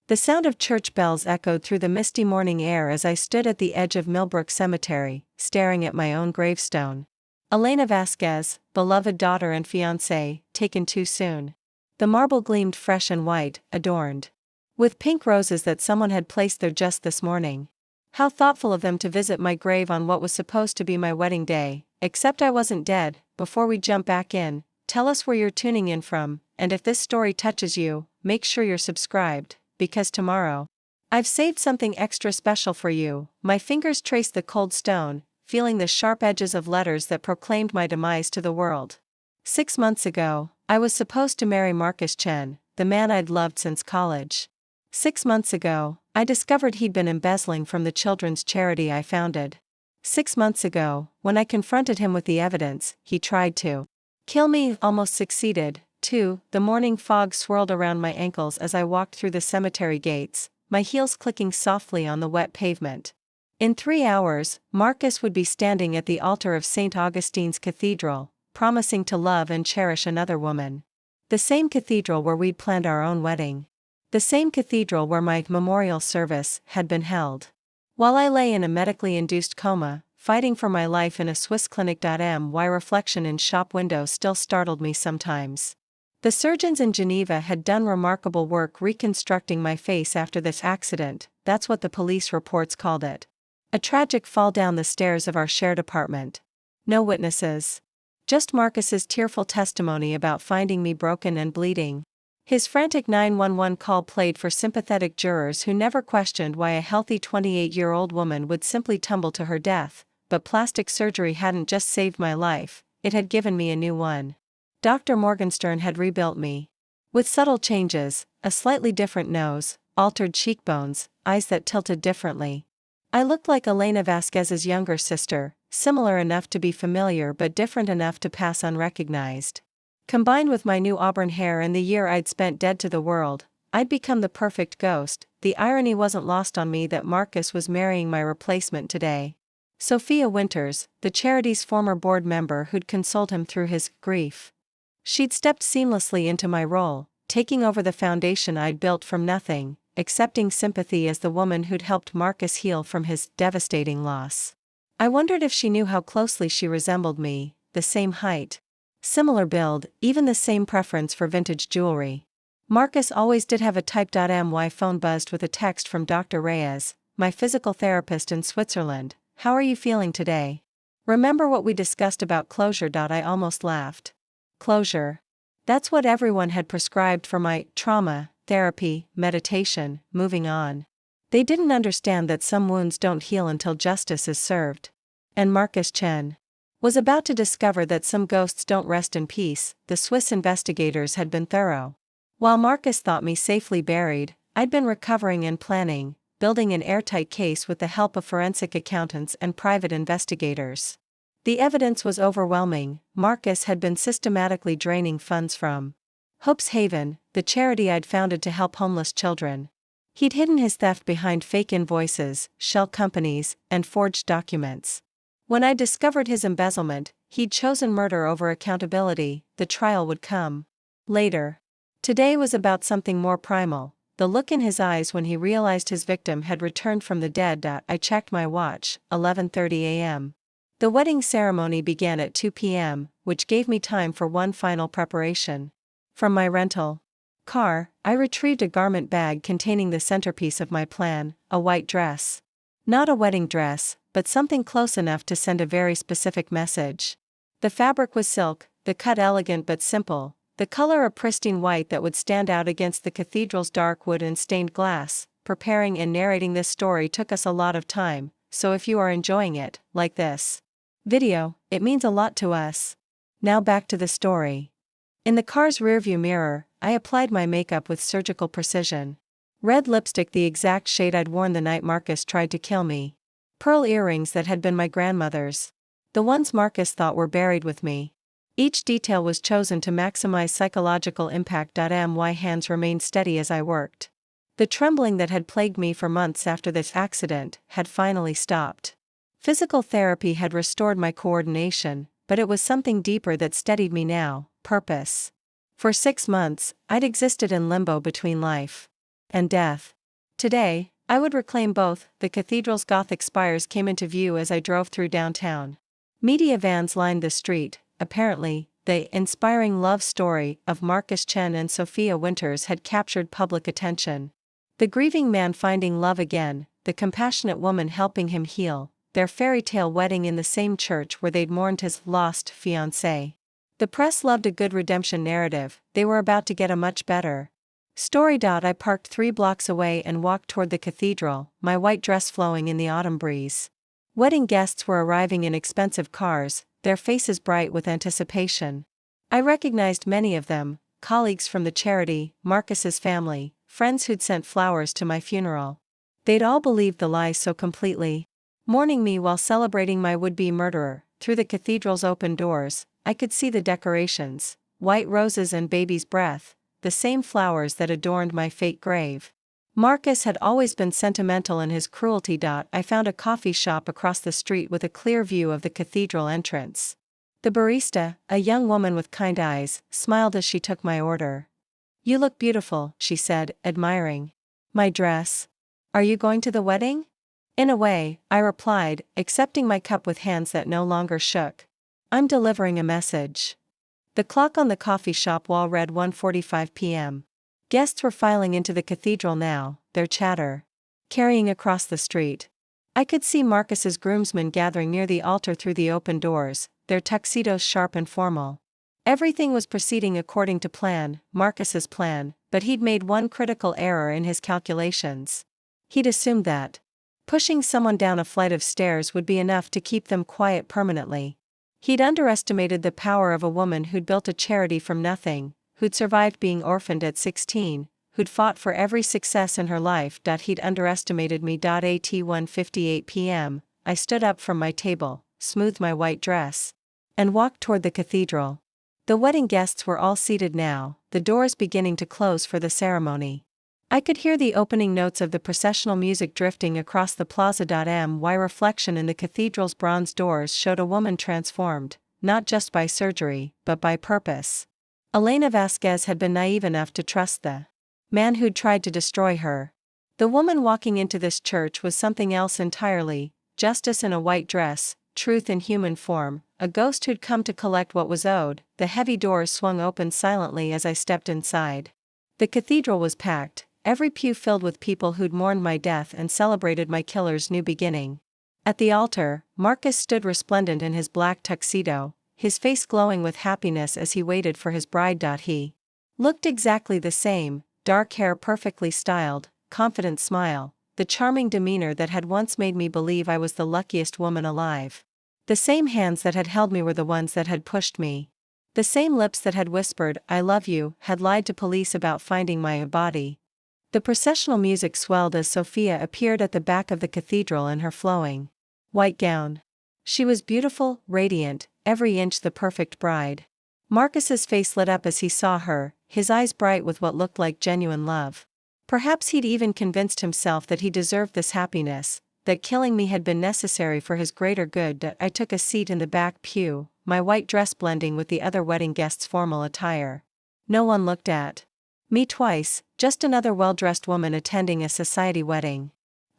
The sound of church bells echoed through the misty morning air as I stood at the edge of Millbrook Cemetery, staring at my own gravestone. Elena Vasquez, beloved daughter and fiancée, taken too soon. The marble gleamed fresh and white, adorned with pink roses that someone had placed there just this morning. How thoughtful of them to visit my grave on what was supposed to be my wedding day, except I wasn't dead. Before we jump back in, tell us where you're tuning in from, and if this story touches you, make sure you're subscribed, because tomorrow, I've saved something extra special for you. My fingers traced the cold stone, feeling the sharp edges of letters that proclaimed my demise to the world. 6 months ago, I was supposed to marry Marcus Chen, the man I'd loved since college. 6 months ago, I discovered he'd been embezzling from the children's charity I founded. 6 months ago, when I confronted him with the evidence, he tried to kill me, almost succeeded. 2. The morning fog swirled around my ankles as I walked through the cemetery gates, my heels clicking softly on the wet pavement. In 3 hours, Marcus would be standing at the altar of St. Augustine's Cathedral, promising to love and cherish another woman. The same cathedral where we'd planned our own wedding. The same cathedral where my memorial service had been held. While I lay in a medically induced coma, fighting for my life in a Swiss clinic. My reflection in shop windows still startled me sometimes. The surgeons in Geneva had done remarkable work reconstructing my face after this accident. That's what the police reports called it. A tragic fall down the stairs of our shared apartment. No witnesses. Just Marcus's tearful testimony about finding me broken and bleeding. His frantic 911 call played for sympathetic jurors who never questioned why a healthy 28-year-old woman would simply tumble to her death, but plastic surgery hadn't just saved my life, it had given me a new one. Dr. Morgenstern had rebuilt me. With subtle changes, a slightly different nose, altered cheekbones, eyes that tilted differently. I looked like Elena Vasquez's younger sister, similar enough to be familiar but different enough to pass unrecognized. Combined with my new auburn hair and the year I'd spent dead to the world, I'd become the perfect ghost. The irony wasn't lost on me that Marcus was marrying my replacement today. Sophia Winters, the charity's former board member who'd consoled him through his grief. She'd stepped seamlessly into my role, taking over the foundation I'd built from nothing, accepting sympathy as the woman who'd helped Marcus heal from his devastating loss. I wondered if she knew how closely she resembled me, the same height, similar build, even the same preference for vintage jewelry. Marcus always did have a type. My phone buzzed with a text from Dr. Reyes, my physical therapist in Switzerland. How are you feeling today? Remember what we discussed about closure? I almost laughed. Closure. That's what everyone had prescribed for my trauma, therapy, meditation, moving on. They didn't understand that some wounds don't heal until justice is served. And Marcus Chen was about to discover that some ghosts don't rest in peace. The Swiss investigators had been thorough. While Marcus thought me safely buried, I'd been recovering and planning, building an airtight case with the help of forensic accountants and private investigators. The evidence was overwhelming. Marcus had been systematically draining funds from Hope's Haven, the charity I'd founded to help homeless children. He'd hidden his theft behind fake invoices, shell companies, and forged documents. When I discovered his embezzlement, he'd chosen murder over accountability. The trial would come later. Today was about something more primal, the look in his eyes when he realized his victim had returned from the dead. I checked my watch, 11:30 a.m. The wedding ceremony began at 2 p.m., which gave me time for one final preparation. From my rental car, I retrieved a garment bag containing the centerpiece of my plan, a white dress. Not a wedding dress, but something close enough to send a very specific message. The fabric was silk, the cut elegant but simple, the color a pristine white that would stand out against the cathedral's dark wood and stained glass. Preparing and narrating this story took us a lot of time, so if you are enjoying it, like this video, it means a lot to us. Now back to the story. In the car's rearview mirror, I applied my makeup with surgical precision. Red lipstick, the exact shade I'd worn the night Marcus tried to kill me. Pearl earrings that had been my grandmother's. The ones Marcus thought were buried with me. Each detail was chosen to maximize psychological impact. My hands remained steady as I worked. The trembling that had plagued me for months after this accident had finally stopped. Physical therapy had restored my coordination, but it was something deeper that steadied me now: purpose. For 6 months, I'd existed in limbo between life and death. Today, I would reclaim both. The cathedral's Gothic spires came into view as I drove through downtown. Media vans lined the street. Apparently, the inspiring love story of Marcus Chen and Sophia Winters had captured public attention. The grieving man finding love again, the compassionate woman helping him heal, their fairy tale wedding in the same church where they'd mourned his lost fiancée. The press loved a good redemption narrative. They were about to get a much better story. I parked 3 blocks away and walked toward the cathedral, my white dress flowing in the autumn breeze. Wedding guests were arriving in expensive cars, their faces bright with anticipation. I recognized many of them, colleagues from the charity, Marcus's family, friends who'd sent flowers to my funeral. They'd all believed the lie so completely. Mourning me while celebrating my would-be murderer. Through the cathedral's open doors, I could see the decorations, white roses and baby's breath, the same flowers that adorned my fake grave. Marcus had always been sentimental in his cruelty. I found a coffee shop across the street with a clear view of the cathedral entrance. The barista, a young woman with kind eyes, smiled as she took my order. "You look beautiful," she said, admiring my dress. "Are you going to the wedding?" "In a way," I replied, accepting my cup with hands that no longer shook. "I'm delivering a message." The clock on the coffee shop wall read 1:45 p.m. Guests were filing into the cathedral now, their chatter carrying across the street. I could see Marcus's groomsmen gathering near the altar through the open doors, their tuxedos sharp and formal. Everything was proceeding according to plan, Marcus's plan, but he'd made one critical error in his calculations. He'd assumed that pushing someone down a flight of stairs would be enough to keep them quiet permanently. He'd underestimated the power of a woman who'd built a charity from nothing, who'd survived being orphaned at 16, who'd fought for every success in her life. He'd underestimated me. At 1:58 p.m., I stood up from my table, smoothed my white dress, and walked toward the cathedral. The wedding guests were all seated now, the doors beginning to close for the ceremony. I could hear the opening notes of the processional music drifting across the plaza. My reflection in the cathedral's bronze doors showed a woman transformed, not just by surgery, but by purpose. Elena Vasquez had been naive enough to trust the man who'd tried to destroy her. The woman walking into this church was something else entirely: justice in a white dress, truth in human form, a ghost who'd come to collect what was owed. The heavy doors swung open silently as I stepped inside. The cathedral was packed, every pew filled with people who'd mourned my death and celebrated my killer's new beginning. At the altar, Marcus stood resplendent in his black tuxedo, his face glowing with happiness as he waited for his bride. He looked exactly the same, dark hair perfectly styled, confident smile, the charming demeanor that had once made me believe I was the luckiest woman alive. The same hands that had held me were the ones that had pushed me. The same lips that had whispered, "I love you," had lied to police about finding my body. The processional music swelled as Sophia appeared at the back of the cathedral in her flowing white gown. She was beautiful, radiant, every inch the perfect bride. Marcus's face lit up as he saw her, his eyes bright with what looked like genuine love. Perhaps he'd even convinced himself that he deserved this happiness, that killing me had been necessary for his greater good. I took a seat in the back pew, my white dress blending with the other wedding guests' formal attire. No one looked at me twice, just another well-dressed woman attending a society wedding.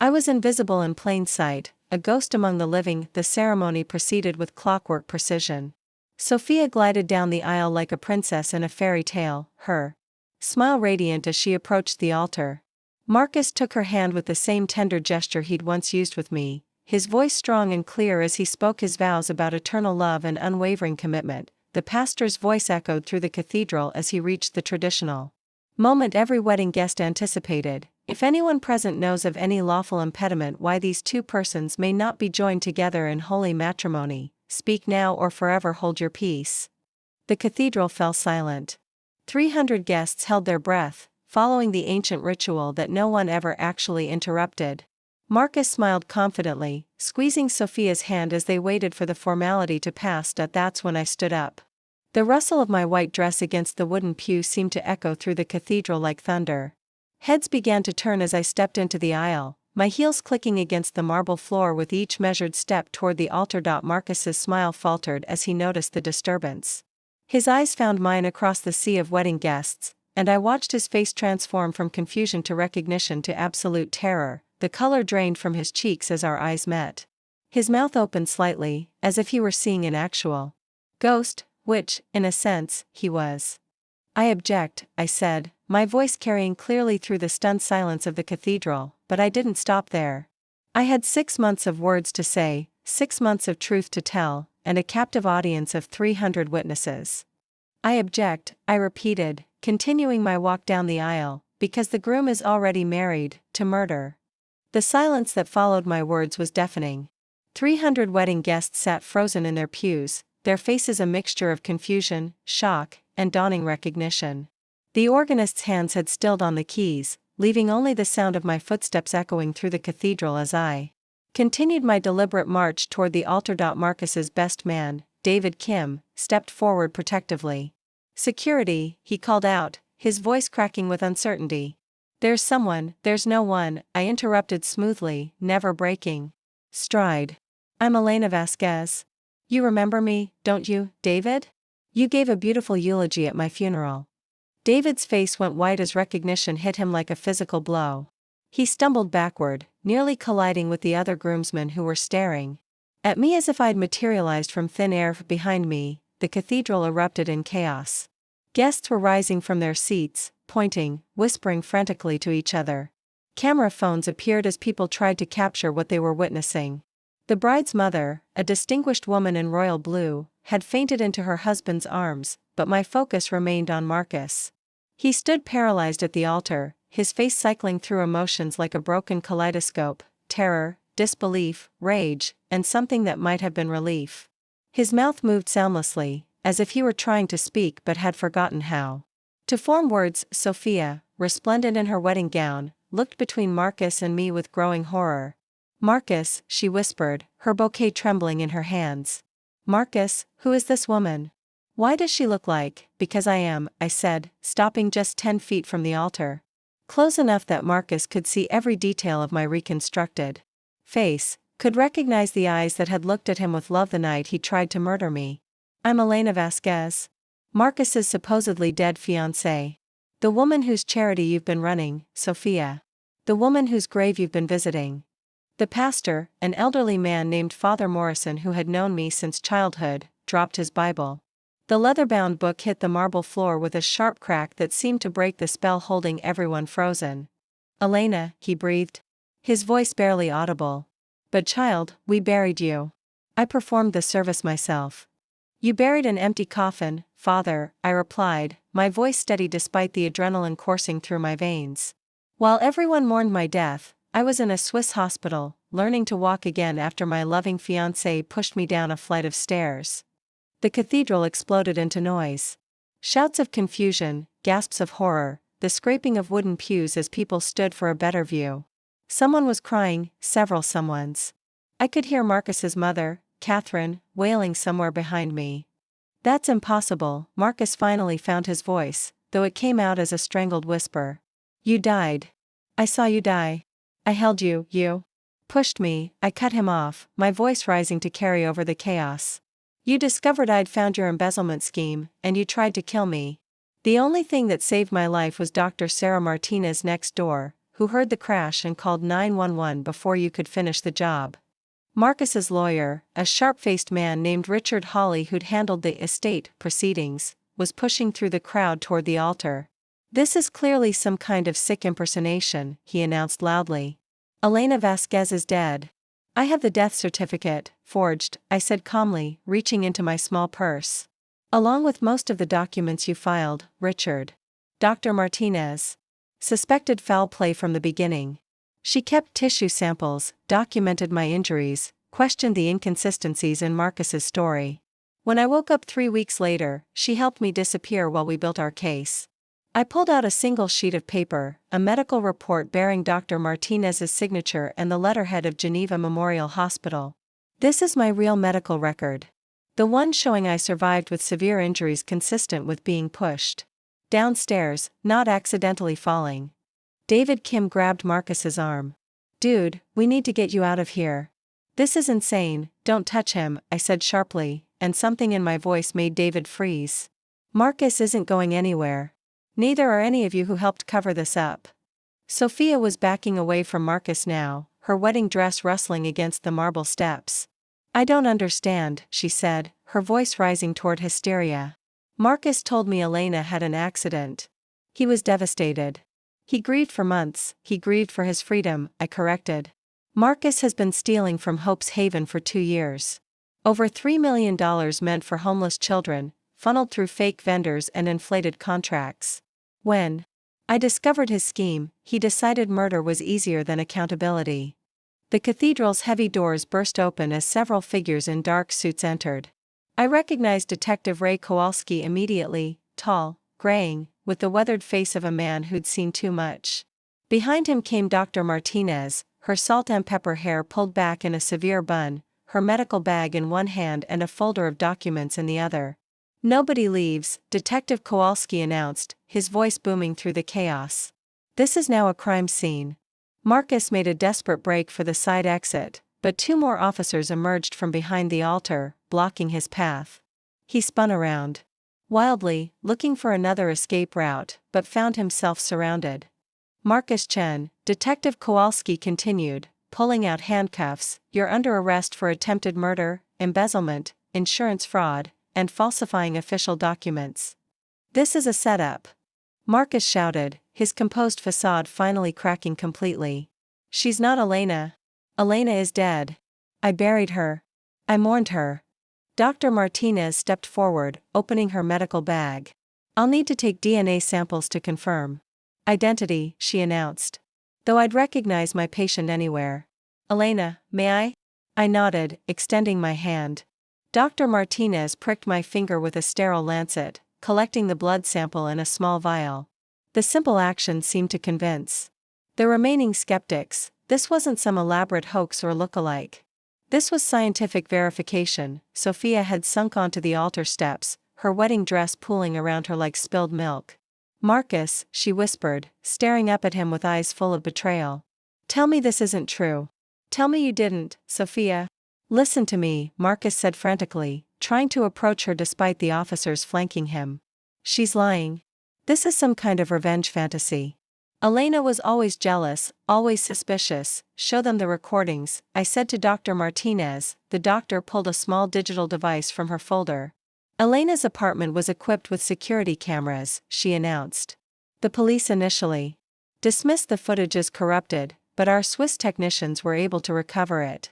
I was invisible in plain sight, a ghost among the living. The ceremony proceeded with clockwork precision. Sophia glided down the aisle like a princess in a fairy tale, her smile radiant as she approached the altar. Marcus took her hand with the same tender gesture he'd once used with me, his voice strong and clear as he spoke his vows about eternal love and unwavering commitment. The pastor's voice echoed through the cathedral as he reached the traditional moment every wedding guest anticipated. If anyone present knows of any lawful impediment why these two persons may not be joined together in holy matrimony, speak now or forever hold your peace. The cathedral fell silent. 300 guests held their breath, following the ancient ritual that no one ever actually interrupted. Marcus smiled confidently, squeezing Sophia's hand as they waited for the formality to pass. That's when I stood up. The rustle of my white dress against the wooden pew seemed to echo through the cathedral like thunder. Heads began to turn as I stepped into the aisle, my heels clicking against the marble floor with each measured step toward the altar. Marcus's smile faltered as he noticed the disturbance. His eyes found mine across the sea of wedding guests, and I watched his face transform from confusion to recognition to absolute terror. The color drained from his cheeks as our eyes met. His mouth opened slightly, as if he were seeing an actual ghost, which, in a sense, he was. "I object," I said, my voice carrying clearly through the stunned silence of the cathedral, but I didn't stop there. I had 6 months of words to say, 6 months of truth to tell, and a captive audience of 300 witnesses. "I object," I repeated, continuing my walk down the aisle, "because the groom is already married, to murder." The silence that followed my words was deafening. 300 wedding guests sat frozen in their pews, their faces a mixture of confusion, shock, and dawning recognition. The organist's hands had stilled on the keys, leaving only the sound of my footsteps echoing through the cathedral as I continued my deliberate march toward the altar. Marcus's best man, David Kim, stepped forward protectively. "Security," he called out, his voice cracking with uncertainty. "There's someone." "There's no one," I interrupted smoothly, never breaking stride. "I'm Elena Vasquez. You remember me, don't you, David? You gave a beautiful eulogy at my funeral." David's face went white as recognition hit him like a physical blow. He stumbled backward, nearly colliding with the other groomsmen who were staring at me as if I'd materialized from thin air. Behind me, the cathedral erupted in chaos. Guests were rising from their seats, pointing, whispering frantically to each other. Camera phones appeared as people tried to capture what they were witnessing. The bride's mother, a distinguished woman in royal blue, had fainted into her husband's arms, but my focus remained on Marcus. He stood paralyzed at the altar, his face cycling through emotions like a broken kaleidoscope: terror, disbelief, rage, and something that might have been relief. His mouth moved soundlessly, as if he were trying to speak but had forgotten how to form words. Sophia, resplendent in her wedding gown, looked between Marcus and me with growing horror. "Marcus," she whispered, her bouquet trembling in her hands. "Marcus, who is this woman? Why does she look like?" "Because I am," I said, stopping just 10 feet from the altar. Close enough that Marcus could see every detail of my reconstructed face, could recognize the eyes that had looked at him with love the night he tried to murder me. "I'm Elena Vasquez. Marcus's supposedly dead fiancée. The woman whose charity you've been running, Sophia. The woman whose grave you've been visiting." The pastor, an elderly man named Father Morrison who had known me since childhood, dropped his Bible. The leather-bound book hit the marble floor with a sharp crack that seemed to break the spell holding everyone frozen. "Elena," he breathed. His voice barely audible. "But child, we buried you. I performed the service myself." "You buried an empty coffin, Father," I replied, my voice steady despite the adrenaline coursing through my veins. While everyone mourned my death, I was in a Swiss hospital, learning to walk again after my loving fiancé pushed me down a flight of stairs. The cathedral exploded into noise. Shouts of confusion, gasps of horror, the scraping of wooden pews as people stood for a better view. Someone was crying, several someones. I could hear Marcus's mother, Catherine, wailing somewhere behind me. "That's impossible," Marcus finally found his voice, though it came out as a strangled whisper. "You died. I saw you die. I held you, you pushed me." I cut him off, my voice rising to carry over the chaos. "You discovered I'd found your embezzlement scheme, and you tried to kill me. The only thing that saved my life was Dr. Sarah Martinez next door, who heard the crash and called 911 before you could finish the job." Marcus's lawyer, a sharp-faced man named Richard Hawley who'd handled the estate proceedings, was pushing through the crowd toward the altar. "This is clearly some kind of sick impersonation," he announced loudly. "Elena Vasquez is dead. I have the death certificate, forged," I said calmly, reaching into my small purse. "Along with most of the documents you filed, Richard. Dr. Martinez suspected foul play from the beginning. She kept tissue samples, documented my injuries, questioned the inconsistencies in Marcus's story. When I woke up 3 weeks later, she helped me disappear while we built our case." I pulled out a single sheet of paper, a medical report bearing Dr. Martinez's signature and the letterhead of Geneva Memorial Hospital. "This is my real medical record. The one showing I survived with severe injuries consistent with being pushed downstairs, not accidentally falling." David Kim grabbed Marcus's arm. "Dude, we need to get you out of here. This is insane, don't touch him," I said sharply, and something in my voice made David freeze. "Marcus isn't going anywhere. Neither are any of you who helped cover this up. Sophia was backing away from Marcus now, her wedding dress rustling against the marble steps. I don't understand, she said, her voice rising toward hysteria. Marcus told me Elena had an accident. He was devastated. He grieved for months, he grieved for his freedom, I corrected. Marcus has been stealing from Hope's Haven for 2 years. Over $3 million meant for homeless children, funneled through fake vendors and inflated contracts. When I discovered his scheme, he decided murder was easier than accountability. The cathedral's heavy doors burst open as several figures in dark suits entered. I recognized Detective Ray Kowalski immediately, tall, graying, with the weathered face of a man who'd seen too much. Behind him came Dr. Martinez, her salt and pepper hair pulled back in a severe bun, her medical bag in one hand and a folder of documents in the other. Nobody leaves, Detective Kowalski announced, his voice booming through the chaos. This is now a crime scene. Marcus made a desperate break for the side exit, but 2 more officers emerged from behind the altar, blocking his path. He spun around wildly, looking for another escape route, but found himself surrounded. Marcus Chen, Detective Kowalski continued, pulling out handcuffs, you're under arrest for attempted murder, embezzlement, insurance fraud, and falsifying official documents. This is a setup. Marcus shouted, his composed facade finally cracking completely. She's not Elena. Elena is dead. I buried her. I mourned her. Dr. Martinez stepped forward, opening her medical bag. I'll need to take DNA samples to confirm identity, she announced. Though I'd recognize my patient anywhere. Elena, may I? I nodded, extending my hand. Dr. Martinez pricked my finger with a sterile lancet, collecting the blood sample in a small vial. The simple action seemed to convince the remaining skeptics. This wasn't some elaborate hoax or look-alike. This was scientific verification. Sophia had sunk onto the altar steps, her wedding dress pooling around her like spilled milk. Marcus, she whispered, staring up at him with eyes full of betrayal. Tell me this isn't true. Tell me you didn't, Sophia. Listen to me, Marcus said frantically, trying to approach her despite the officers flanking him. She's lying. This is some kind of revenge fantasy. Elena was always jealous, always suspicious. Show them the recordings, I said to Dr. Martinez. The doctor pulled a small digital device from her folder. Elena's apartment was equipped with security cameras, she announced. The police initially dismissed the footage as corrupted, but our Swiss technicians were able to recover it.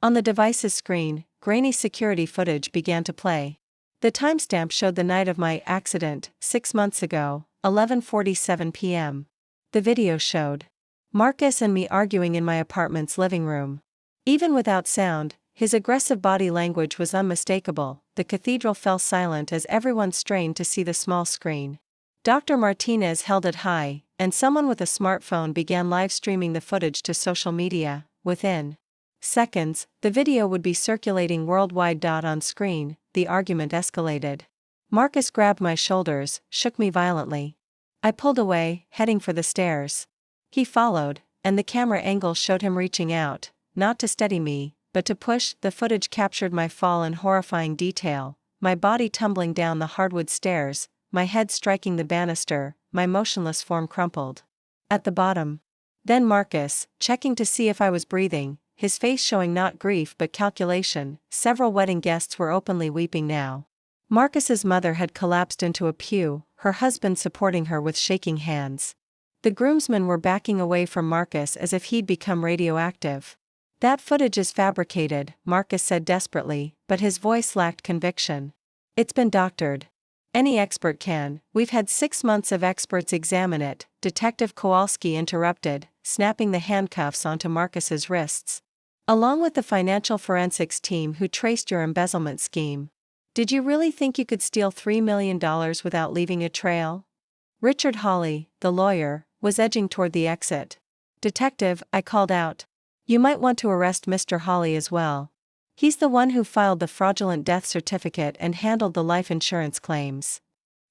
On the device's screen, grainy security footage began to play. The timestamp showed the night of my accident, 6 months ago, 11:47 p.m. The video showed Marcus and me arguing in my apartment's living room. Even without sound, his aggressive body language was unmistakable. The cathedral fell silent as everyone strained to see the small screen. Dr. Martinez held it high, and someone with a smartphone began live streaming the footage to social media. Within seconds, the video would be circulating worldwide. On screen, the argument escalated. Marcus grabbed my shoulders, shook me violently. I pulled away, heading for the stairs. He followed, and the camera angle showed him reaching out, not to steady me, but to push. The footage captured my fall in horrifying detail, my body tumbling down the hardwood stairs, my head striking the banister, my motionless form crumpled at the bottom. Then Marcus, checking to see if I was breathing, his face showing not grief but calculation. Several wedding guests were openly weeping now. Marcus's mother had collapsed into a pew, her husband supporting her with shaking hands. The groomsmen were backing away from Marcus as if he'd become radioactive. That footage is fabricated, Marcus said desperately, but his voice lacked conviction. It's been doctored. Any expert can. We've had 6 months of experts examine it, Detective Kowalski interrupted, snapping the handcuffs onto Marcus's wrists. Along with the financial forensics team who traced your embezzlement scheme. Did you really think you could steal $3 million without leaving a trail? Richard Hawley, the lawyer, was edging toward the exit. Detective, I called out. You might want to arrest Mr. Hawley as well. He's the one who filed the fraudulent death certificate and handled the life insurance claims.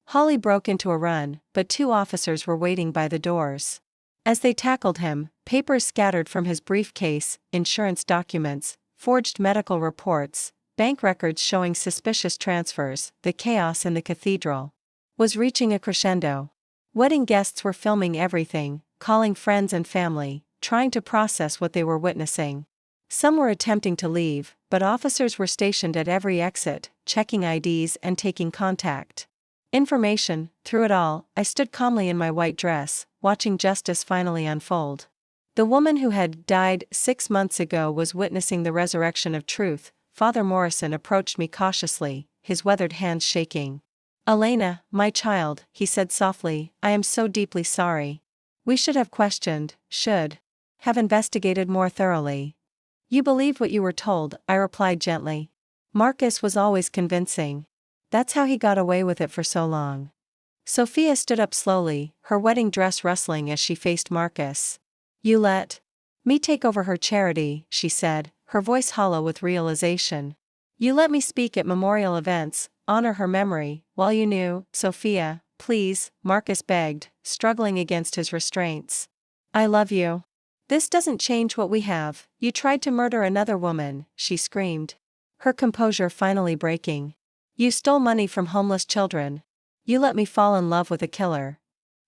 Hawley broke into a run, but 2 officers were waiting by the doors. As they tackled him, papers scattered from his briefcase, insurance documents, forged medical reports, bank records showing suspicious transfers. The chaos in the cathedral was reaching a crescendo. Wedding guests were filming everything, calling friends and family, trying to process what they were witnessing. Some were attempting to leave, but officers were stationed at every exit, checking IDs and taking contact information. Through it all, I stood calmly in my white dress, watching justice finally unfold. The woman who had died 6 months ago was witnessing the resurrection of truth. Father Morrison approached me cautiously, his weathered hands shaking. "Elena, my child," he said softly, "I am so deeply sorry. We should have questioned, should have investigated more thoroughly." "You believed what you were told," I replied gently. "Marcus was always convincing. That's how he got away with it for so long." Sophia stood up slowly, her wedding dress rustling as she faced Marcus. "You let me take over her charity," she said, her voice hollow with realization. "You let me speak at memorial events, honor her memory, while you knew." "Sophia, please," Marcus begged, struggling against his restraints. "I love you. This doesn't change what we have. You tried to murder another woman," she screamed, her composure finally breaking. "You stole money from homeless children. You let me fall in love with a killer."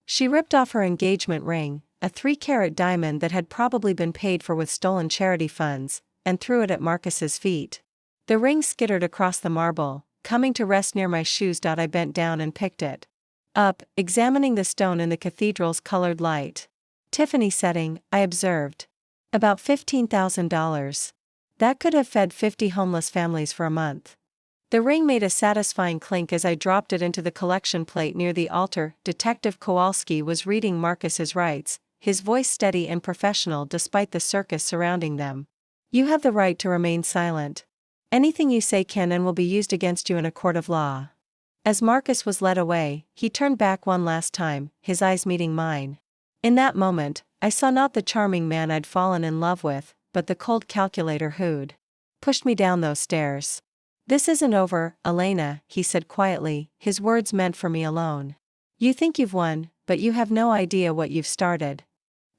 She ripped off her engagement ring, a 3-carat diamond that had probably been paid for with stolen charity funds, and threw it at Marcus's feet. The ring skittered across the marble, coming to rest near my shoes. I bent down and picked it up, examining the stone in the cathedral's colored light. "Tiffany setting," I observed. "About $15,000. That could have fed 50 homeless families for a month." The ring made a satisfying clink as I dropped it into the collection plate near the altar. Detective Kowalski was reading Marcus's rights, his voice steady and professional despite the circus surrounding them. "You have the right to remain silent. Anything you say can and will be used against you in a court of law." As Marcus was led away, he turned back one last time, his eyes meeting mine. In that moment, I saw not the charming man I'd fallen in love with, but the cold calculator who'd pushed me down those stairs. "This isn't over, Elena," he said quietly, his words meant for me alone. "You think you've won, but you have no idea what you've started."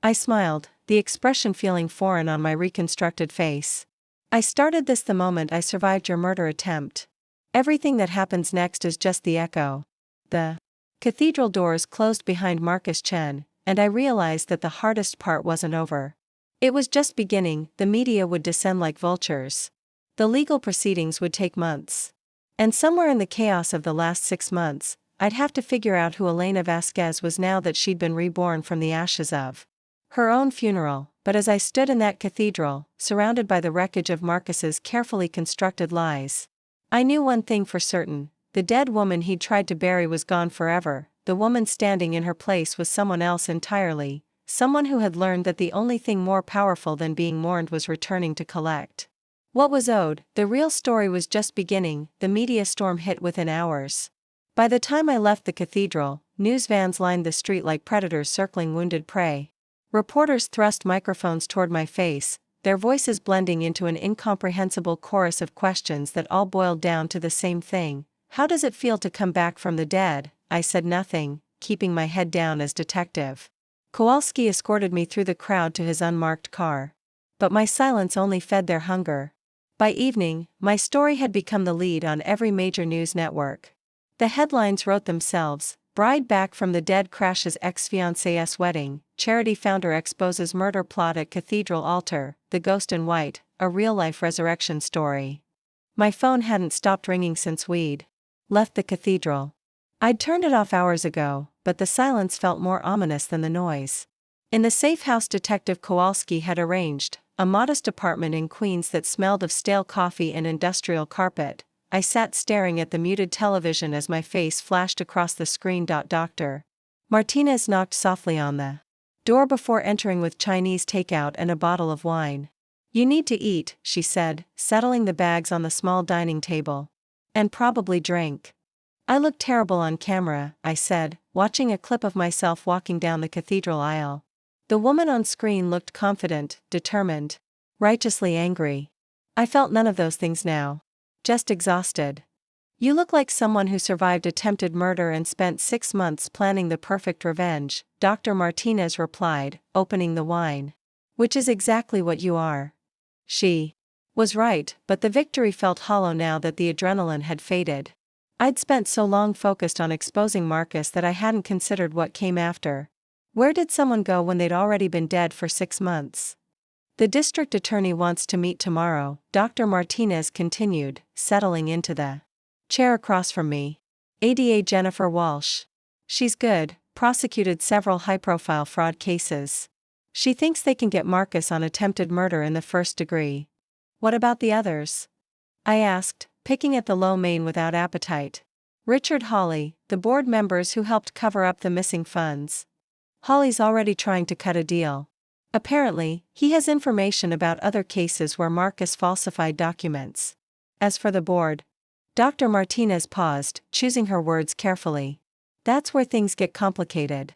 I smiled, the expression feeling foreign on my reconstructed face. "I started this the moment I survived your murder attempt. Everything that happens next is just the echo." The cathedral doors closed behind Marcus Chen, and I realized that the hardest part wasn't over. It was just beginning. The media would descend like vultures. The legal proceedings would take months. And somewhere in the chaos of the last 6 months, I'd have to figure out who Elena Vasquez was now that she'd been reborn from the ashes of her own funeral. But as I stood in that cathedral, surrounded by the wreckage of Marcus's carefully constructed lies, I knew one thing for certain: the dead woman he'd tried to bury was gone forever. The woman standing in her place was someone else entirely, someone who had learned that the only thing more powerful than being mourned was returning to collect what was owed. The real story was just beginning. The media storm hit within hours. By the time I left the cathedral, news vans lined the street like predators circling wounded prey. Reporters thrust microphones toward my face, their voices blending into an incomprehensible chorus of questions that all boiled down to the same thing: "How does it feel to come back from the dead?" I said nothing, keeping my head down as detective Kowalski escorted me through the crowd to his unmarked car. But my silence only fed their hunger. By evening, my story had become the lead on every major news network. The headlines wrote themselves: "Bride back from the dead crashes ex-fiancé's wedding, charity founder exposes murder plot at cathedral altar, the ghost in white, a real-life resurrection story." My phone hadn't stopped ringing since we'd left the cathedral. I'd turned it off hours ago, but the silence felt more ominous than the noise. In the safe house Detective Kowalski had arranged, a modest apartment in Queens that smelled of stale coffee and industrial carpet, I sat staring at the muted television as my face flashed across the screen. Dr. Martinez knocked softly on the door before entering with Chinese takeout and a bottle of wine. "You need to eat," she said, settling the bags on the small dining table. "And probably drink." "I look terrible on camera," I said, watching a clip of myself walking down the cathedral aisle. The woman on screen looked confident, determined, righteously angry. I felt none of those things now. Just exhausted. "You look like someone who survived attempted murder and spent 6 months planning the perfect revenge," Dr. Martinez replied, opening the wine. "Which is exactly what you are." She was right, but the victory felt hollow now that the adrenaline had faded. I'd spent so long focused on exposing Marcus that I hadn't considered what came after. Where did someone go when they'd already been dead for 6 months? The district attorney wants to meet tomorrow, Dr. Martinez continued, settling into the chair across from me. ADA Jennifer Walsh. She's good, prosecuted several high-profile fraud cases. She thinks they can get Marcus on attempted murder in the first degree. What about the others? I asked, picking at the lo mein without appetite. Richard Hawley, the board members who helped cover up the missing funds. Hawley's already trying to cut a deal. Apparently, he has information about other cases where Marcus falsified documents. As for the board, Dr. Martinez paused, choosing her words carefully. That's where things get complicated.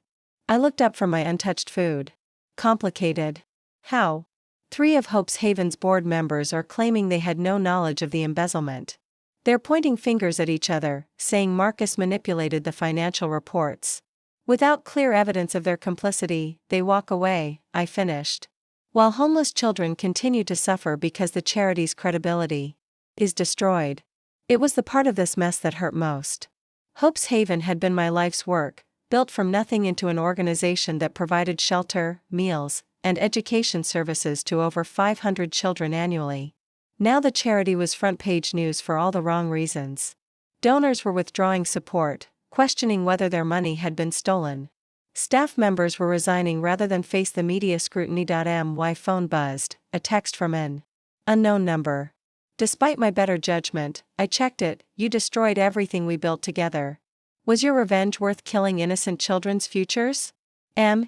I looked up from my untouched food. Complicated? How? 3 of Hope's Haven's board members are claiming they had no knowledge of the embezzlement. They're pointing fingers at each other, saying Marcus manipulated the financial reports. Without clear evidence of their complicity, they walk away, I finished. While homeless children continue to suffer because the charity's credibility is destroyed. It was the part of this mess that hurt most. Hope's Haven had been my life's work, built from nothing into an organization that provided shelter, meals, and education services to over 500 children annually. Now the charity was front-page news for all the wrong reasons. Donors were withdrawing support, questioning whether their money had been stolen. Staff members were resigning rather than face the media scrutiny. My phone buzzed, a text from an unknown number. Despite my better judgment, I checked it. You destroyed everything we built together. Was your revenge worth killing innocent children's futures?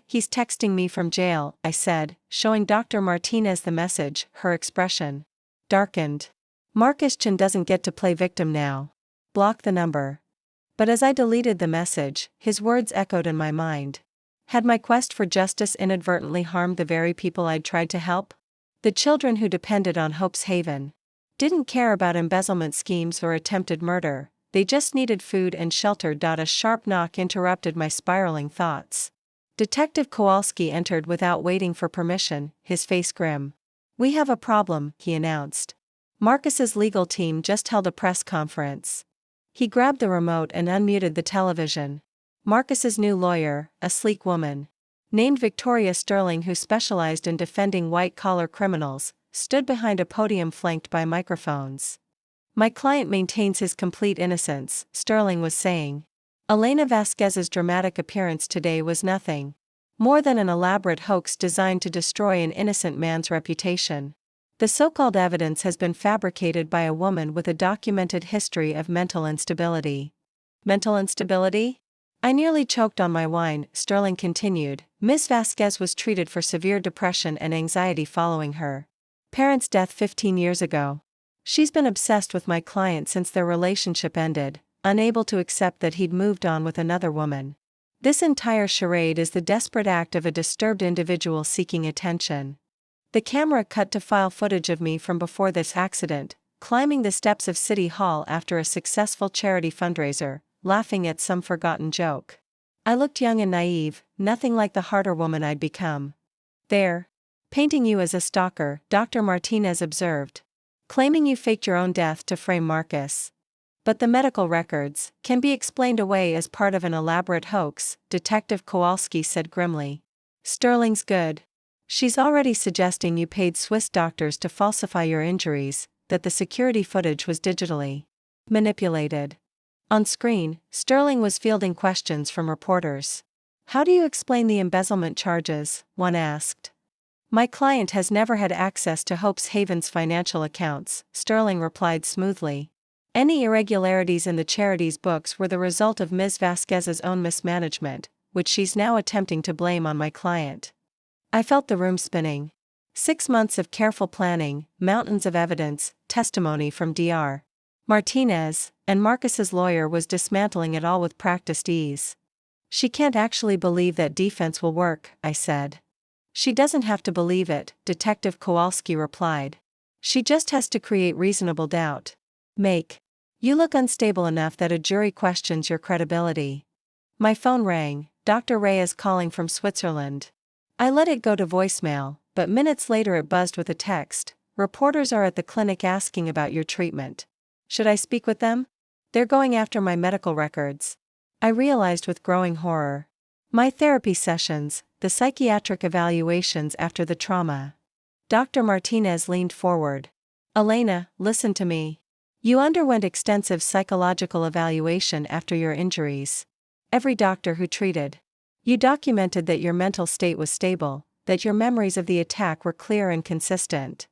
He's texting me from jail, I said, showing Dr. Martinez the message. Her expression darkened. Marcus Chen doesn't get to play victim now. Block the number. But as I deleted the message, his words echoed in my mind. Had my quest for justice inadvertently harmed the very people I'd tried to help? The children who depended on Hope's Haven didn't care about embezzlement schemes or attempted murder, they just needed food and shelter. A sharp knock interrupted my spiraling thoughts. Detective Kowalski entered without waiting for permission, his face grim. We have a problem, he announced. Marcus's legal team just held a press conference. He grabbed the remote and unmuted the television. Marcus's new lawyer, a sleek woman named Victoria Sterling who specialized in defending white-collar criminals, stood behind a podium flanked by microphones. My client maintains his complete innocence, Sterling was saying. Elena Vasquez's dramatic appearance today was nothing more than an elaborate hoax designed to destroy an innocent man's reputation. The so-called evidence has been fabricated by a woman with a documented history of mental instability. Mental instability? I nearly choked on my wine, Sterling continued. Ms. Vasquez was treated for severe depression and anxiety following her parents' death 15 years ago. She's been obsessed with my client since their relationship ended, unable to accept that he'd moved on with another woman. This entire charade is the desperate act of a disturbed individual seeking attention. The camera cut to file footage of me from before this accident, climbing the steps of City Hall after a successful charity fundraiser, laughing at some forgotten joke. I looked young and naive, nothing like the harder woman I'd become. There. Painting you as a stalker, Dr. Martinez observed. Claiming you faked your own death to frame Marcus. But the medical records can be explained away as part of an elaborate hoax, Detective Kowalski said grimly. Sterling's good. She's already suggesting you paid Swiss doctors to falsify your injuries, that the security footage was digitally manipulated. On screen, Sterling was fielding questions from reporters. How do you explain the embezzlement charges? One asked. My client has never had access to Hope's Haven's financial accounts, Sterling replied smoothly. Any irregularities in the charity's books were the result of Ms. Vasquez's own mismanagement, which she's now attempting to blame on my client. I felt the room spinning. 6 months of careful planning, mountains of evidence, testimony from Dr. Martinez, and Marcus's lawyer was dismantling it all with practiced ease. She can't actually believe that defense will work, I said. She doesn't have to believe it, Detective Kowalski replied. She just has to create reasonable doubt. Make you look unstable enough that a jury questions your credibility. My phone rang, Dr. Reyes calling from Switzerland. I let it go to voicemail, but minutes later it buzzed with a text. Reporters are at the clinic asking about your treatment. Should I speak with them? They're going after my medical records. I realized with growing horror. My therapy sessions, the psychiatric evaluations after the trauma. Dr. Martinez leaned forward. Elena, listen to me. You underwent extensive psychological evaluation after your injuries. Every doctor who treated. You documented that your mental state was stable, that your memories of the attack were clear and consistent.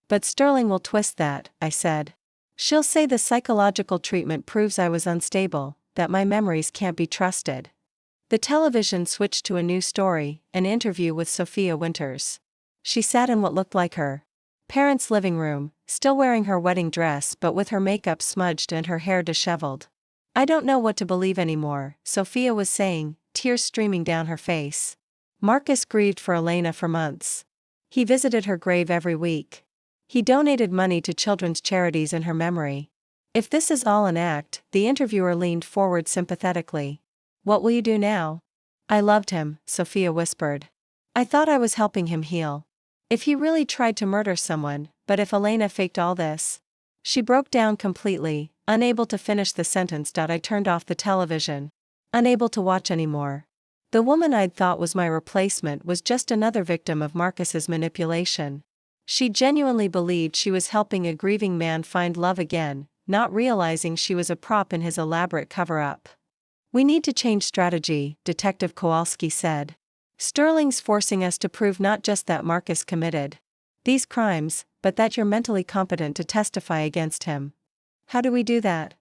But Sterling will twist that, I said. She'll say the psychological treatment proves I was unstable, that my memories can't be trusted. The television switched to a new story, an interview with Sophia Winters. She sat in what looked like her parents' living room, still wearing her wedding dress but with her makeup smudged and her hair disheveled. I don't know what to believe anymore, Sophia was saying, tears streaming down her face. Marcus grieved for Elena for months. He visited her grave every week. He donated money to children's charities in her memory. If this is all an act, the interviewer leaned forward sympathetically. What will you do now? I loved him, Sophia whispered. I thought I was helping him heal. If he really tried to murder someone, but if Elena faked all this? She broke down completely, unable to finish the sentence. I turned off the television. Unable to watch anymore. The woman I'd thought was my replacement was just another victim of Marcus's manipulation. She genuinely believed she was helping a grieving man find love again, not realizing she was a prop in his elaborate cover-up. We need to change strategy, Detective Kowalski said. Sterling's forcing us to prove not just that Marcus committed these crimes, but that you're mentally competent to testify against him. How do we do that?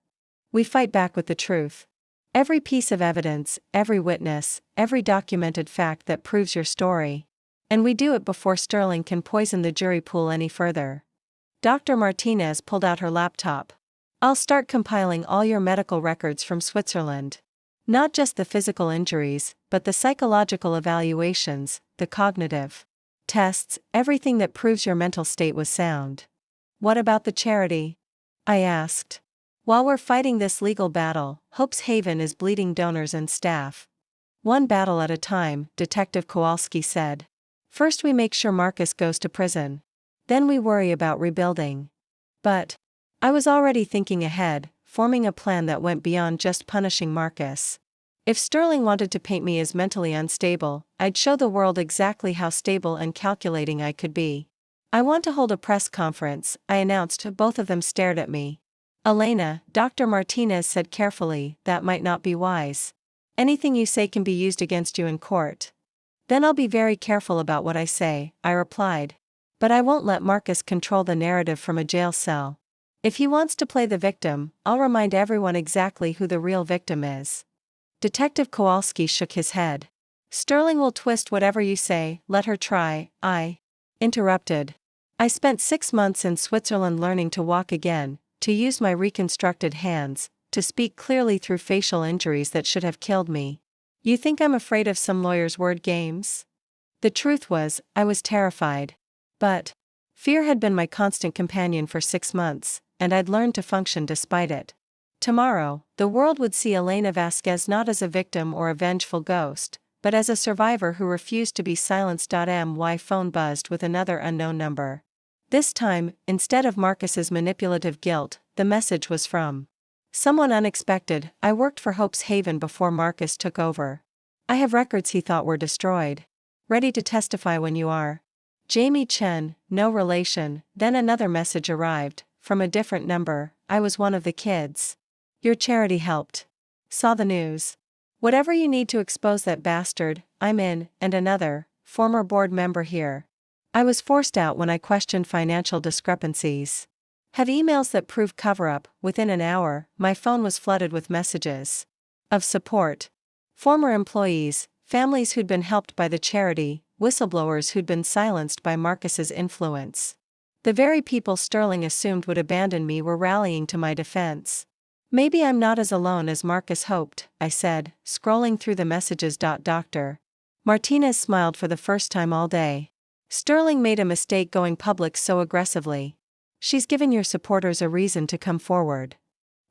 We fight back with the truth. Every piece of evidence, every witness, every documented fact that proves your story. And we do it before Sterling can poison the jury pool any further. Dr. Martinez pulled out her laptop. I'll start compiling all your medical records from Switzerland. Not just the physical injuries, but the psychological evaluations, the cognitive tests, everything that proves your mental state was sound. What about the charity? I asked. While we're fighting this legal battle, Hope's Haven is bleeding donors and staff. One battle at a time, Detective Kowalski said. First we make sure Marcus goes to prison. Then we worry about rebuilding. But I was already thinking ahead, forming a plan that went beyond just punishing Marcus. If Sterling wanted to paint me as mentally unstable, I'd show the world exactly how stable and calculating I could be. I want to hold a press conference, I announced. Both of them stared at me. Elena, Dr. Martinez said carefully, that might not be wise. Anything you say can be used against you in court. Then I'll be very careful about what I say, I replied. But I won't let Marcus control the narrative from a jail cell. If he wants to play the victim, I'll remind everyone exactly who the real victim is. Detective Kowalski shook his head. Sterling will twist whatever you say, let her try, I interrupted. I spent 6 months in Switzerland learning to walk again, to use my reconstructed hands, to speak clearly through facial injuries that should have killed me. You think I'm afraid of some lawyer's word games? The truth was, I was terrified. But fear had been my constant companion for 6 months, and I'd learned to function despite it. Tomorrow, the world would see Elena Vasquez not as a victim or a vengeful ghost, but as a survivor who refused to be silenced. My phone buzzed with another unknown number. This time, instead of Marcus's manipulative guilt, the message was from someone unexpected. I worked for Hope's Haven before Marcus took over. I have records he thought were destroyed. Ready to testify when you are. Jamie Chen, no relation. Then another message arrived, from a different number. I was one of the kids. Your charity helped. Saw the news. Whatever you need to expose that bastard, I'm in. And another, former board member here. I was forced out when I questioned financial discrepancies. Have emails that prove cover-up. Within an hour, my phone was flooded with messages of support. Former employees, families who'd been helped by the charity, whistleblowers who'd been silenced by Marcus's influence. The very people Sterling assumed would abandon me were rallying to my defense. Maybe I'm not as alone as Marcus hoped, I said, scrolling through the messages. Dr. Martinez smiled for the first time all day. Sterling made a mistake going public so aggressively. She's given your supporters a reason to come forward.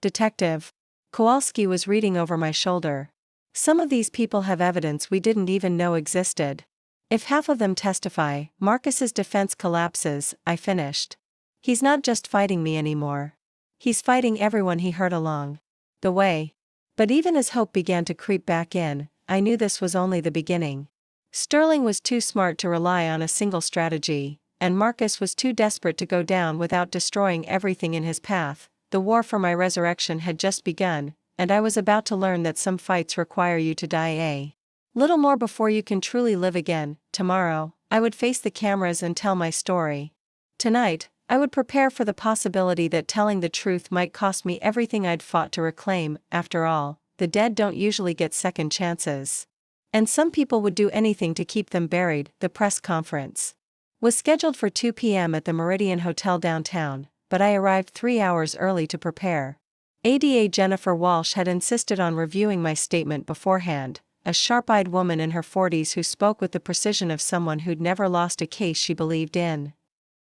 Detective Kowalski was reading over my shoulder. Some of these people have evidence we didn't even know existed. If half of them testify, Marcus's defense collapses, I finished. He's not just fighting me anymore. He's fighting everyone he hurt along the way. But even as hope began to creep back in, I knew this was only the beginning. Sterling was too smart to rely on a single strategy, and Marcus was too desperate to go down without destroying everything in his path. The war for my resurrection had just begun, and I was about to learn that some fights require you to die a little more before you can truly live again. Tomorrow, I would face the cameras and tell my story. Tonight, I would prepare for the possibility that telling the truth might cost me everything I'd fought to reclaim. After all, the dead don't usually get second chances. And some people would do anything to keep them buried. The press conference was scheduled for 2 p.m. at the Meridian Hotel downtown, but I arrived 3 hours early to prepare. ADA Jennifer Walsh had insisted on reviewing my statement beforehand, a sharp-eyed woman in her 40s who spoke with the precision of someone who'd never lost a case she believed in.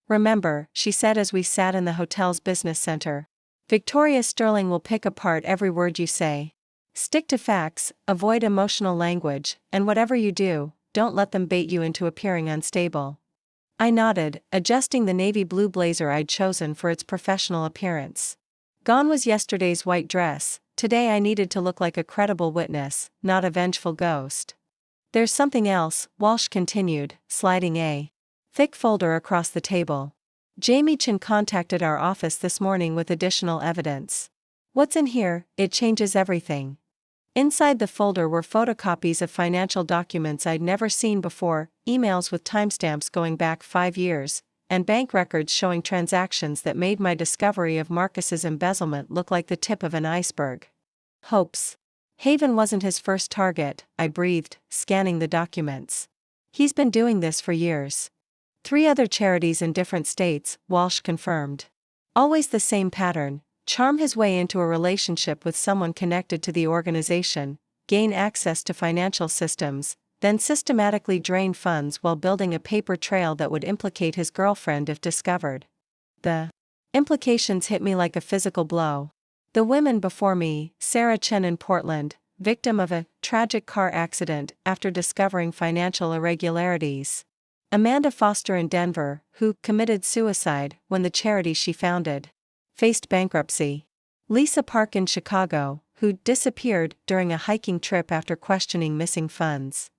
"Remember," she said as we sat in the hotel's business center, "Victoria Sterling will pick apart every word you say. Stick to facts, avoid emotional language, and whatever you do, don't let them bait you into appearing unstable." I nodded, adjusting the navy blue blazer I'd chosen for its professional appearance. Gone was yesterday's white dress. Today I needed to look like a credible witness, not a vengeful ghost. "There's something else," Walsh continued, sliding a thick folder across the table. "Jamie Chen contacted our office this morning with additional evidence. What's in here? It changes everything." Inside the folder were photocopies of financial documents I'd never seen before, emails with timestamps going back 5 years, and bank records showing transactions that made my discovery of Marcus's embezzlement look like the tip of an iceberg. Hopes Haven wasn't his first target, I breathed, scanning the documents. "He's been doing this for years." 3 other charities in different states, Walsh confirmed. "Always the same pattern: charm his way into a relationship with someone connected to the organization, gain access to financial systems, then systematically drain funds while building a paper trail that would implicate his girlfriend if discovered." The implications hit me like a physical blow. The women before me, Sarah Chen in Portland, victim of a tragic car accident after discovering financial irregularities. Amanda Foster in Denver, who committed suicide when the charity she founded faced bankruptcy. Lisa Park in Chicago, who disappeared during a hiking trip after questioning missing funds.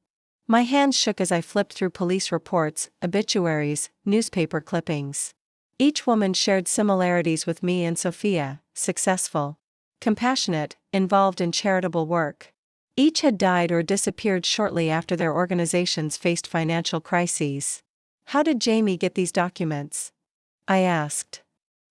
My hands shook as I flipped through police reports, obituaries, newspaper clippings. Each woman shared similarities with me and Sophia: successful, compassionate, involved in charitable work. Each had died or disappeared shortly after their organizations faced financial crises. "How did Jamie get these documents?" I asked.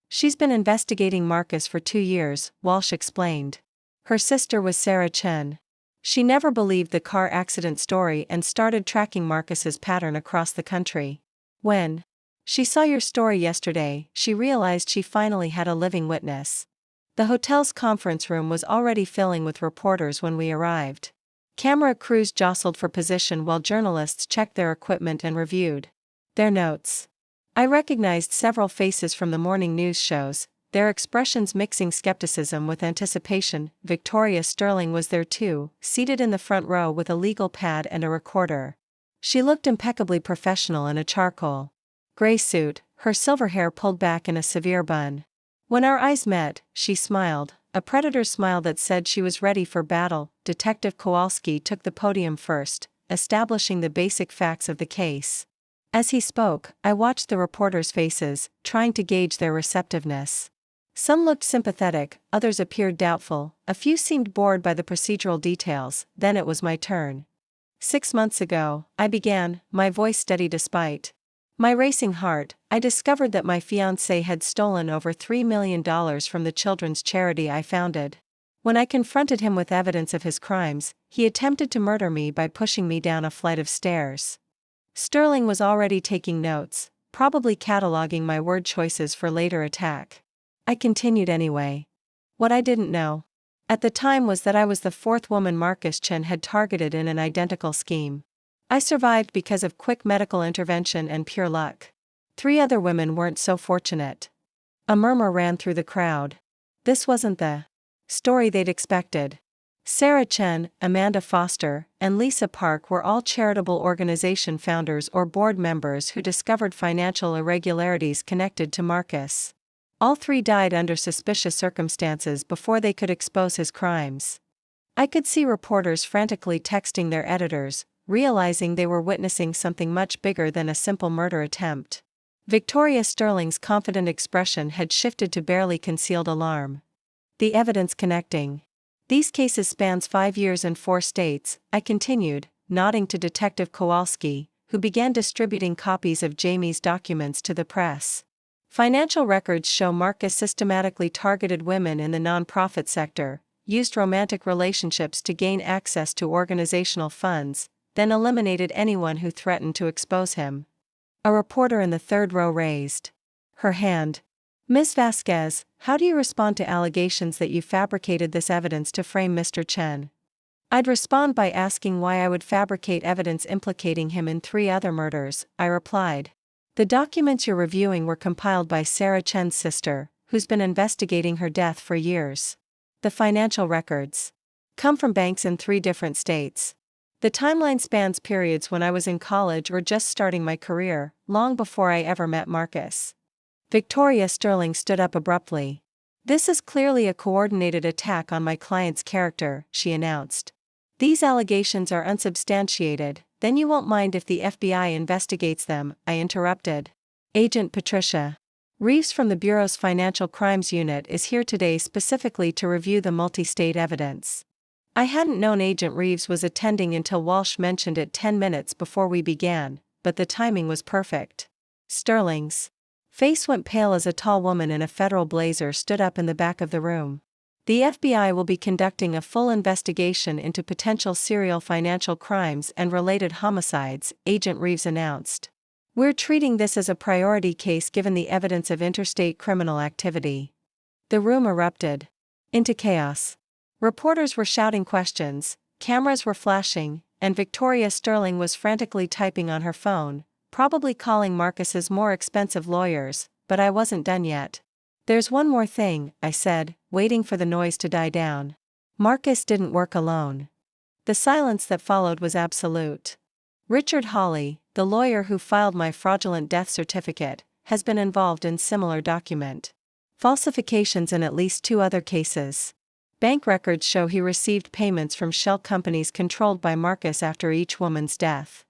"She's been investigating Marcus for 2 years, Walsh explained. Her sister was Sarah Chen. She never believed the car accident story and started tracking Marcus's pattern across the country. When she saw your story yesterday, she realized she finally had a living witness." The hotel's conference room was already filling with reporters when we arrived. Camera crews jostled for position while journalists checked their equipment and reviewed their notes. I recognized several faces from the morning news shows, their expressions mixing skepticism with anticipation. Victoria Sterling was there too, seated in the front row with a legal pad and a recorder. She looked impeccably professional in a charcoal gray suit, her silver hair pulled back in a severe bun. When our eyes met, she smiled, a predator's smile that said she was ready for battle. Detective Kowalski took the podium first, establishing the basic facts of the case. As he spoke, I watched the reporters' faces, trying to gauge their receptiveness. Some looked sympathetic, others appeared doubtful, a few seemed bored by the procedural details. Then it was my turn. 6 months ago, I began, my voice steady despite my racing heart. I discovered that my fiancé had stolen over $3 million from the children's charity I founded. When I confronted him with evidence of his crimes, he attempted to murder me by pushing me down a flight of stairs. Sterling was already taking notes, probably cataloging my word choices for later attack. I continued anyway. What I didn't know at the time was that I was the 4th woman Marcus Chen had targeted in an identical scheme. I survived because of quick medical intervention and pure luck. 3 other women weren't so fortunate. A murmur ran through the crowd. This wasn't the story they'd expected. Sarah Chen, Amanda Foster, and Lisa Park were all charitable organization founders or board members who discovered financial irregularities connected to Marcus. All three died under suspicious circumstances before they could expose his crimes. I could see reporters frantically texting their editors, realizing they were witnessing something much bigger than a simple murder attempt. Victoria Sterling's confident expression had shifted to barely concealed alarm. The evidence connecting. These cases spans 5 years and 4 states, I continued, nodding to Detective Kowalski, who began distributing copies of Jamie's documents to the press. Financial records show Marcus systematically targeted women in the nonprofit sector, used romantic relationships to gain access to organizational funds, then eliminated anyone who threatened to expose him. A reporter in the third row raised her hand. Ms. Vasquez, how do you respond to allegations that you fabricated this evidence to frame Mr. Chen? I'd respond by asking why I would fabricate evidence implicating him in 3 other murders, I replied. The documents you're reviewing were compiled by Sarah Chen's sister, who's been investigating her death for years. The financial records come from banks in 3 different states. The timeline spans periods when I was in college or just starting my career, long before I ever met Marcus. Victoria Sterling stood up abruptly. This is clearly a coordinated attack on my client's character, she announced. These allegations are unsubstantiated, then you won't mind if the FBI investigates them, I interrupted. Agent Patricia Reeves from the Bureau's Financial Crimes Unit is here today specifically to review the multi-state evidence. I hadn't known Agent Reeves was attending until Walsh mentioned it 10 minutes before we began, but the timing was perfect. Sterling's face went pale as a tall woman in a federal blazer stood up in the back of the room. The FBI will be conducting a full investigation into potential serial financial crimes and related homicides, Agent Reeves announced. We're treating this as a priority case given the evidence of interstate criminal activity. The room erupted into chaos. Reporters were shouting questions, cameras were flashing, and Victoria Sterling was frantically typing on her phone, probably calling Marcus's more expensive lawyers, but I wasn't done yet. There's one more thing, I said, waiting for the noise to die down. Marcus didn't work alone. The silence that followed was absolute. Richard Hawley, the lawyer who filed my fraudulent death certificate, has been involved in similar document falsifications in at least 2 other cases. Bank records show he received payments from shell companies controlled by Marcus after each woman's death.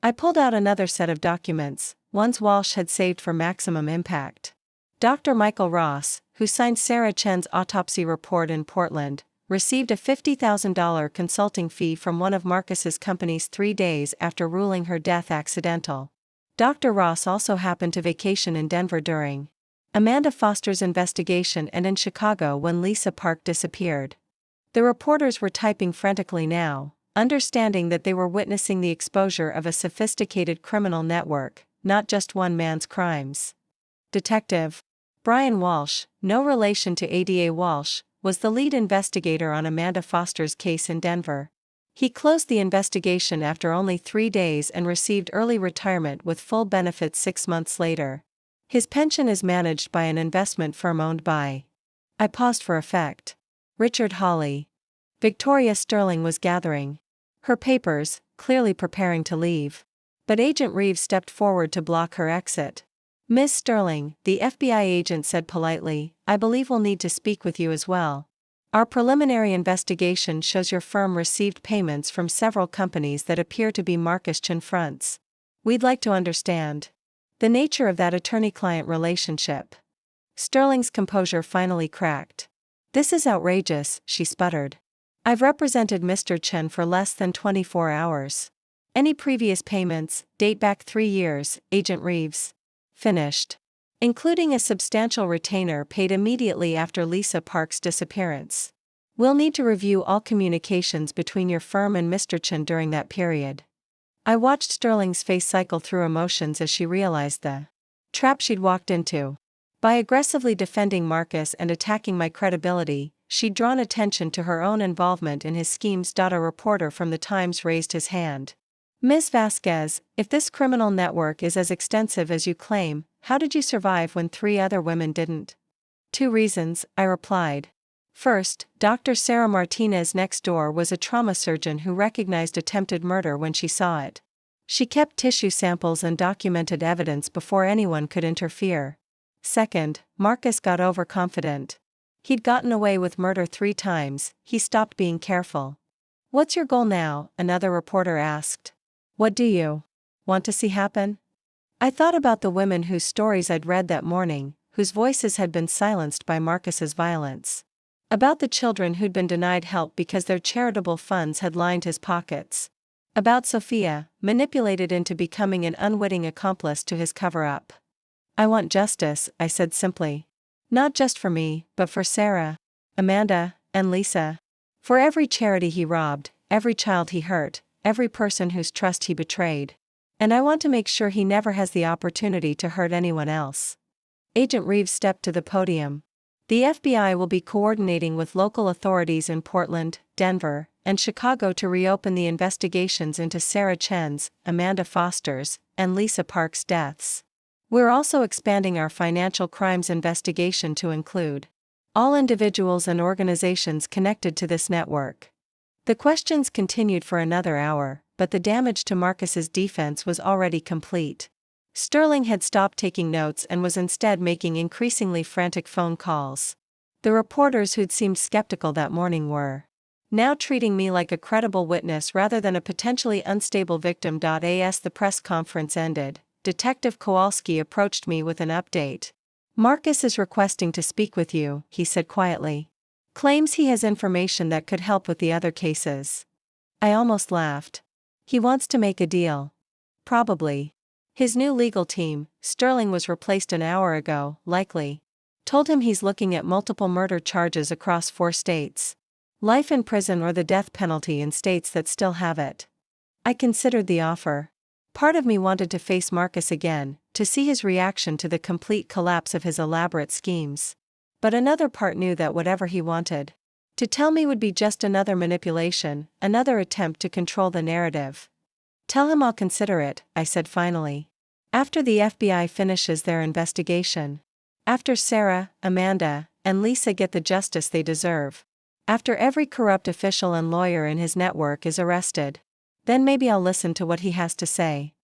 I pulled out another set of documents, ones Walsh had saved for maximum impact. Dr. Michael Ross, who signed Sarah Chen's autopsy report in Portland, received a $50,000 consulting fee from one of Marcus's companies 3 days after ruling her death accidental. Dr. Ross also happened to vacation in Denver during Amanda Foster's investigation and in Chicago when Lisa Park disappeared. The reporters were typing frantically now, understanding that they were witnessing the exposure of a sophisticated criminal network, not just one man's crimes. Detective Brian Walsh, no relation to Ada Walsh, was the lead investigator on Amanda Foster's case in Denver. He closed the investigation after only 3 days and received early retirement with full benefits 6 months later. His pension is managed by an investment firm owned by. I paused for effect. Richard Hawley. Victoria Sterling was gathering her papers, clearly preparing to leave. But Agent Reeves stepped forward to block her exit. Ms. Sterling, the FBI agent said politely, I believe we'll need to speak with you as well. Our preliminary investigation shows your firm received payments from several companies that appear to be Marcus Chen fronts. We'd like to understand the nature of that attorney-client relationship. Sterling's composure finally cracked. This is outrageous, she sputtered. I've represented Mr. Chen for less than 24 hours. Any previous payments date back 3 years, Agent Reeves finished, including a substantial retainer paid immediately after Lisa Park's disappearance. We'll need to review all communications between your firm and Mr. Chen during that period. I watched Sterling's face cycle through emotions as she realized the trap she'd walked into. By aggressively defending Marcus and attacking my credibility, she'd drawn attention to her own involvement in his schemes. A reporter from the Times raised his hand. Ms. Vasquez, if this criminal network is as extensive as you claim, how did you survive when 3 other women didn't? 2 reasons, I replied. First, Dr. Sarah Martinez next door was a trauma surgeon who recognized attempted murder when she saw it. She kept tissue samples and documented evidence before anyone could interfere. Second, Marcus got overconfident. He'd gotten away with murder 3 times, he stopped being careful. "What's your goal now?" another reporter asked. "What do you want to see happen?" I thought about the women whose stories I'd read that morning, whose voices had been silenced by Marcus's violence. About the children who'd been denied help because their charitable funds had lined his pockets. About Sophia, manipulated into becoming an unwitting accomplice to his cover-up. "I want justice," I said simply. "Not just for me, but for Sarah, Amanda, and Lisa. For every charity he robbed, every child he hurt, every person whose trust he betrayed. And I want to make sure he never has the opportunity to hurt anyone else." Agent Reeves stepped to the podium. "The FBI will be coordinating with local authorities in Portland, Denver, and Chicago to reopen the investigations into Sarah Chen's, Amanda Foster's, and Lisa Park's deaths. We're also expanding our financial crimes investigation to include all individuals and organizations connected to this network." The questions continued for another hour, but the damage to Marcus's defense was already complete. Sterling had stopped taking notes and was instead making increasingly frantic phone calls. The reporters who'd seemed skeptical that morning were now treating me like a credible witness rather than a potentially unstable victim. As the press conference ended, Detective Kowalski approached me with an update. "Marcus is requesting to speak with you," he said quietly. "Claims he has information that could help with the other cases." I almost laughed. "He wants to make a deal." "Probably. His new legal team, Sterling was replaced an hour ago, likely. Told him he's looking at multiple murder charges across 4 states. Life in prison or the death penalty in states that still have it." I considered the offer. Part of me wanted to face Marcus again, to see his reaction to the complete collapse of his elaborate schemes. But another part knew that whatever he wanted to tell me would be just another manipulation, another attempt to control the narrative. "Tell him I'll consider it," I said finally. "After the FBI finishes their investigation. After Sarah, Amanda, and Lisa get the justice they deserve. After every corrupt official and lawyer in his network is arrested. Then maybe I'll listen to what he has to say."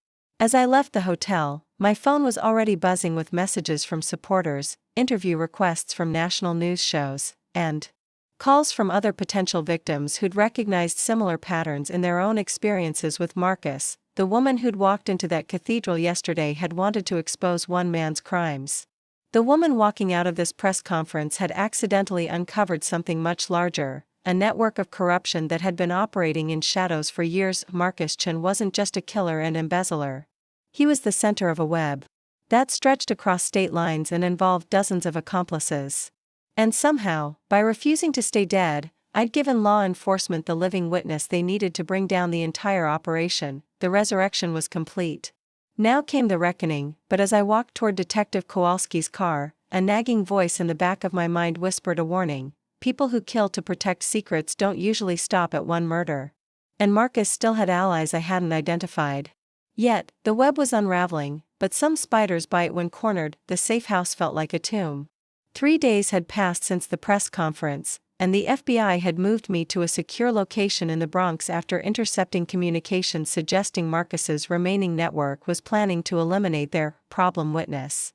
As I left the hotel, my phone was already buzzing with messages from supporters, interview requests from national news shows, and calls from other potential victims who'd recognized similar patterns in their own experiences with Marcus. The woman who'd walked into that cathedral yesterday had wanted to expose one man's crimes. The woman walking out of this press conference had accidentally uncovered something much larger, a network of corruption that had been operating in shadows for years. Marcus Chen wasn't just a killer and embezzler. He was the center of a web that stretched across state lines and involved dozens of accomplices. And somehow, by refusing to stay dead, I'd given law enforcement the living witness they needed to bring down the entire operation. The resurrection was complete. Now came the reckoning, but as I walked toward Detective Kowalski's car, a nagging voice in the back of my mind whispered a warning. People who kill to protect secrets don't usually stop at one murder. And Marcus still had allies I hadn't identified. Yet, the web was unraveling, but some spiders bite when cornered. The safe house felt like a tomb. 3 days had passed since the press conference, and the FBI had moved me to a secure location in the Bronx after intercepting communications suggesting Marcus's remaining network was planning to eliminate their problem witness.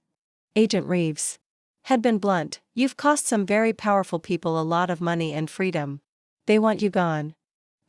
Agent Reeves had been blunt. "You've cost some very powerful people a lot of money and freedom. They want you gone."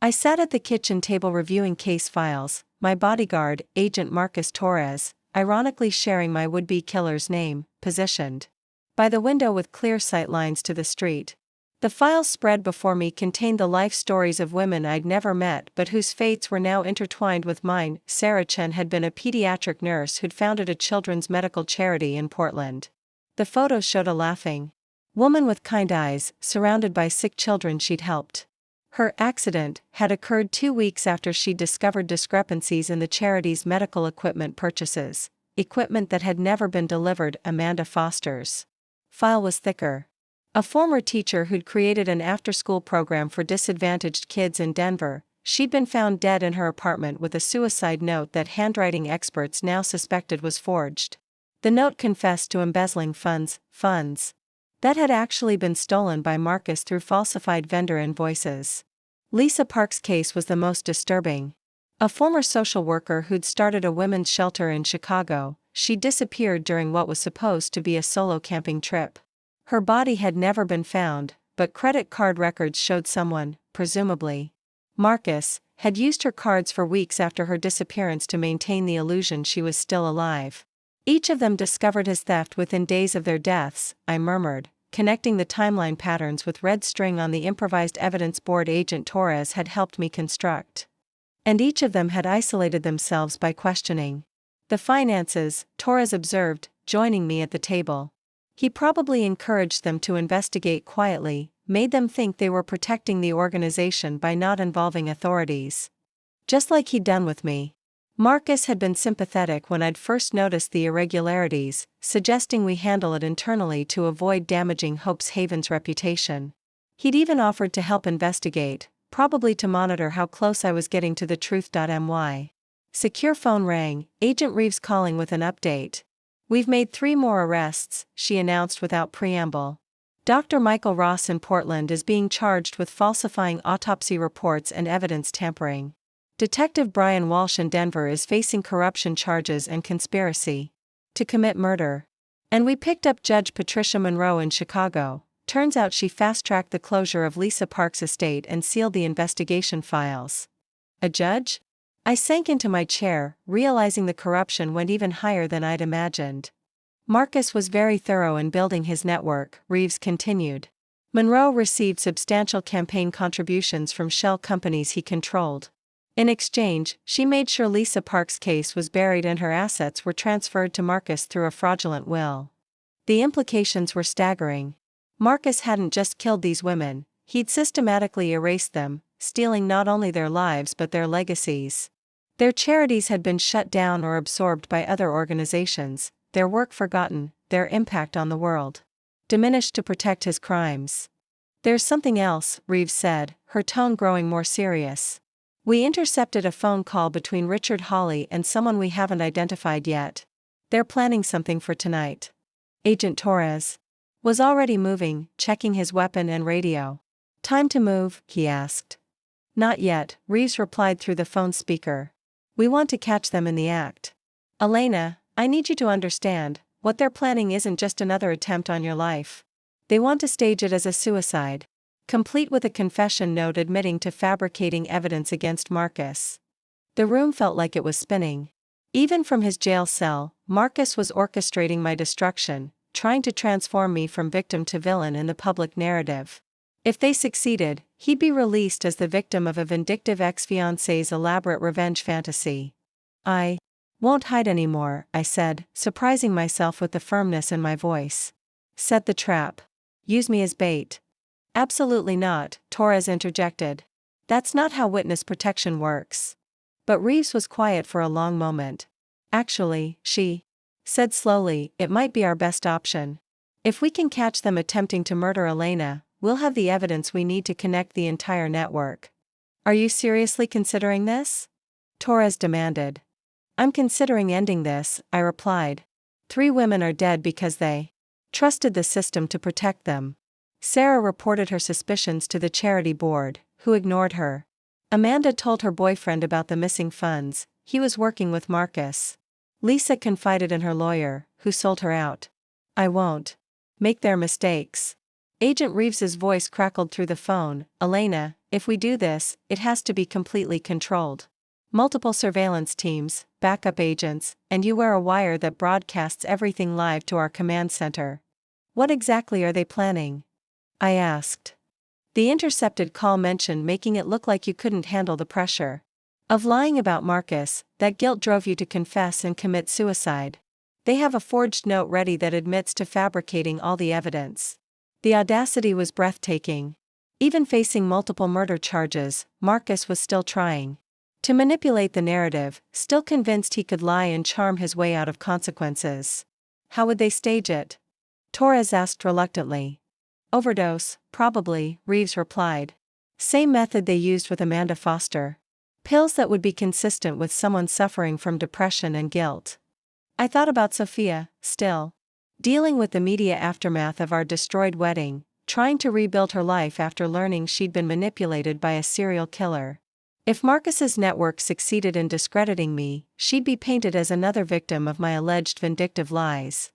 I sat at the kitchen table reviewing case files, my bodyguard, Agent Marcus Torres, ironically sharing my would-be killer's name, positioned by the window with clear sight lines to the street. The files spread before me contained the life stories of women I'd never met but whose fates were now intertwined with mine. Sarah Chen had been a pediatric nurse who'd founded a children's medical charity in Portland. The photos showed a laughing woman with kind eyes, surrounded by sick children she'd helped. Her accident had occurred 2 weeks after she'd discovered discrepancies in the charity's medical equipment purchases, equipment that had never been delivered. Amanda Foster's file was thicker. A former teacher who'd created an after-school program for disadvantaged kids in Denver, she'd been found dead in her apartment with a suicide note that handwriting experts now suspected was forged. The note confessed to embezzling funds that had actually been stolen by Marcus through falsified vendor invoices. Lisa Park's case was the most disturbing. A former social worker who'd started a women's shelter in Chicago, she disappeared during what was supposed to be a solo camping trip. Her body had never been found, but credit card records showed someone, presumably Marcus, had used her cards for weeks after her disappearance to maintain the illusion she was still alive. Each of them discovered his theft within days of their deaths, I murmured, connecting the timeline patterns with red string on the improvised evidence board Agent Torres had helped me construct. And each of them had isolated themselves by questioning the finances, Torres observed, joining me at the table. He probably encouraged them to investigate quietly, made them think they were protecting the organization by not involving authorities. Just like he'd done with me. Marcus had been sympathetic when I'd first noticed the irregularities, suggesting we handle it internally to avoid damaging Hope's Haven's reputation. He'd even offered to help investigate, probably to monitor how close I was getting to the truth.my. Secure phone rang, Agent Reeves calling with an update. "We've made 3 more arrests," she announced without preamble. Dr. Michael Ross in Portland is being charged with falsifying autopsy reports and evidence tampering. Detective Brian Walsh in Denver is facing corruption charges and conspiracy to commit murder. And we picked up Judge Patricia Monroe in Chicago. Turns out she fast-tracked the closure of Lisa Park's estate and sealed the investigation files. A judge? I sank into my chair, realizing the corruption went even higher than I'd imagined. Marcus was very thorough in building his network, Reeves continued. Monroe received substantial campaign contributions from shell companies he controlled. In exchange, she made sure Lisa Park's case was buried and her assets were transferred to Marcus through a fraudulent will. The implications were staggering. Marcus hadn't just killed these women, he'd systematically erased them, stealing not only their lives but their legacies. Their charities had been shut down or absorbed by other organizations, their work forgotten, their impact on the world diminished to protect his crimes. "There's something else," Reeves said, her tone growing more serious. "We intercepted a phone call between Richard Hawley and someone we haven't identified yet. They're planning something for tonight." Agent Torres was already moving, checking his weapon and radio. "Time to move?" he asked. "Not yet," Reeves replied through the phone speaker. "We want to catch them in the act. Elena, I need you to understand, what they're planning isn't just another attempt on your life. They want to stage it as a suicide, complete with a confession note admitting to fabricating evidence against Marcus." The room felt like it was spinning. Even from his jail cell, Marcus was orchestrating my destruction, trying to transform me from victim to villain in the public narrative. If they succeeded, he'd be released as the victim of a vindictive ex-fiancée's elaborate revenge fantasy. "I won't hide anymore," I said, surprising myself with the firmness in my voice. "Set the trap. Use me as bait." "Absolutely not," Torres interjected. "That's not how witness protection works." But Reeves was quiet for a long moment. "Actually," she said slowly, "it might be our best option. If we can catch them attempting to murder Elena, we'll have the evidence we need to connect the entire network." "Are you seriously considering this?" Torres demanded. "I'm considering ending this," I replied. 3 women are dead because they trusted the system to protect them. Sarah reported her suspicions to the charity board, who ignored her. Amanda told her boyfriend about the missing funds, he was working with Marcus. Lisa confided in her lawyer, who sold her out. "I won't make their mistakes." Agent Reeves's voice crackled through the phone. "Elena, if we do this, it has to be completely controlled. Multiple surveillance teams, backup agents, and you wear a wire that broadcasts everything live to our command center." "What exactly are they planning?" I asked. "The intercepted call mentioned making it look like you couldn't handle the pressure of lying about Marcus, that guilt drove you to confess and commit suicide. They have a forged note ready that admits to fabricating all the evidence." The audacity was breathtaking. Even facing multiple murder charges, Marcus was still trying to manipulate the narrative, still convinced he could lie and charm his way out of consequences. "How would they stage it?" Torres asked reluctantly. "Overdose, probably," Reeves replied. "Same method they used with Amanda Foster. Pills that would be consistent with someone suffering from depression and guilt." I thought about Sophia, still dealing with the media aftermath of our destroyed wedding, trying to rebuild her life after learning she'd been manipulated by a serial killer. If Marcus's network succeeded in discrediting me, she'd be painted as another victim of my alleged vindictive lies.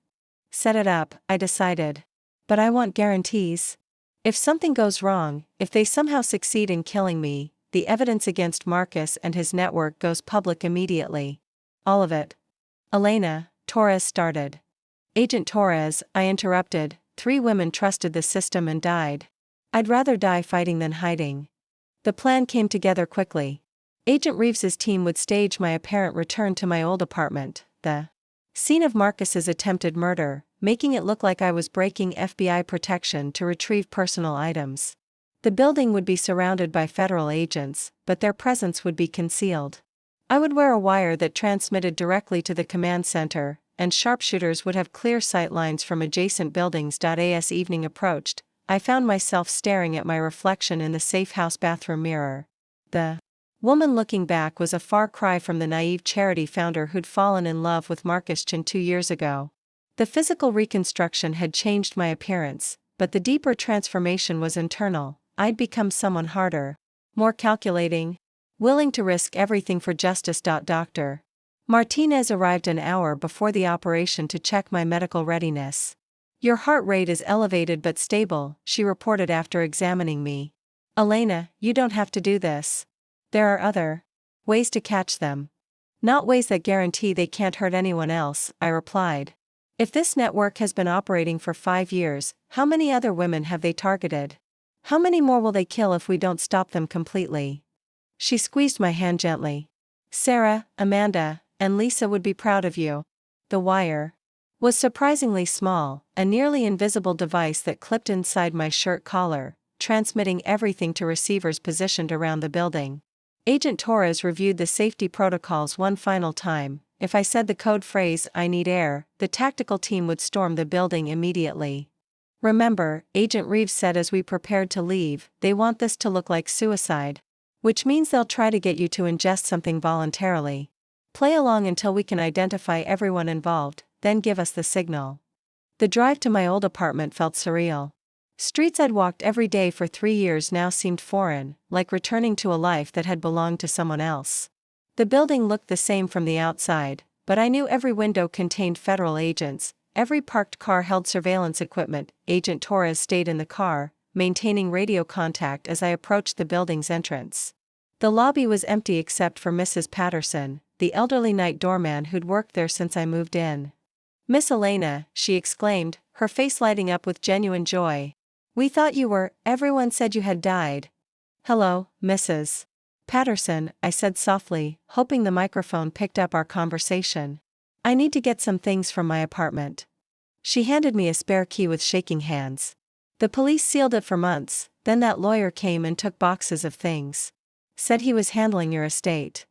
Set it up, I decided. But I want guarantees. If something goes wrong, if they somehow succeed in killing me, the evidence against Marcus and his network goes public immediately. All of it. Elena, Torres started. Agent Torres, I interrupted, 3 women trusted the system and died. I'd rather die fighting than hiding. The plan came together quickly. Agent Reeves's team would stage my apparent return to my old apartment, the scene of Marcus's attempted murder, making it look like I was breaking FBI protection to retrieve personal items. The building would be surrounded by federal agents, but their presence would be concealed. I would wear a wire that transmitted directly to the command center, and sharpshooters would have clear sight lines from adjacent buildings. As evening approached, I found myself staring at my reflection in the safe house bathroom mirror. The woman looking back was a far cry from the naive charity founder who'd fallen in love with Marcus Chen 2 years ago. The physical reconstruction had changed my appearance, but the deeper transformation was internal. I'd become someone harder, more calculating, willing to risk everything for justice. Dr. Martinez arrived an hour before the operation to check my medical readiness. Your heart rate is elevated but stable, she reported after examining me. Elena, you don't have to do this. There are other ways to catch them. Not ways that guarantee they can't hurt anyone else, I replied. If this network has been operating for 5 years, how many other women have they targeted? How many more will they kill if we don't stop them completely? She squeezed my hand gently. Sarah, Amanda, and Lisa would be proud of you. The wire was surprisingly small, a nearly invisible device that clipped inside my shirt collar, transmitting everything to receivers positioned around the building. Agent Torres reviewed the safety protocols one final time. If I said the code phrase, "I need air," the tactical team would storm the building immediately. Remember, Agent Reeves said as we prepared to leave, they want this to look like suicide. Which means they'll try to get you to ingest something voluntarily. Play along until we can identify everyone involved, then give us the signal. The drive to my old apartment felt surreal. Streets I'd walked every day for 3 years now seemed foreign, like returning to a life that had belonged to someone else. The building looked the same from the outside, but I knew every window contained federal agents, every parked car held surveillance equipment. Agent Torres stayed in the car, maintaining radio contact as I approached the building's entrance. The lobby was empty except for Mrs. Patterson, the elderly night doorman who'd worked there since I moved in. Miss Elena, she exclaimed, her face lighting up with genuine joy. We thought you were, everyone said you had died. Hello, Mrs. Patterson, I said softly, hoping the microphone picked up our conversation. I need to get some things from my apartment. She handed me a spare key with shaking hands. The police sealed it for months, then that lawyer came and took boxes of things. Said he was handling your estate.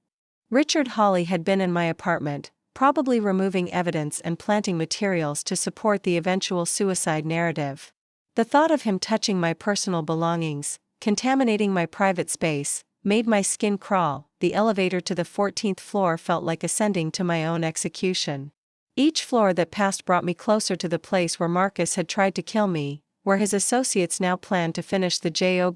Richard Hawley had been in my apartment, probably removing evidence and planting materials to support the eventual suicide narrative. The thought of him touching my personal belongings, contaminating my private space, made my skin crawl. The elevator to the 14th floor felt like ascending to my own execution. Each floor that passed brought me closer to the place where Marcus had tried to kill me, where his associates now planned to finish the job.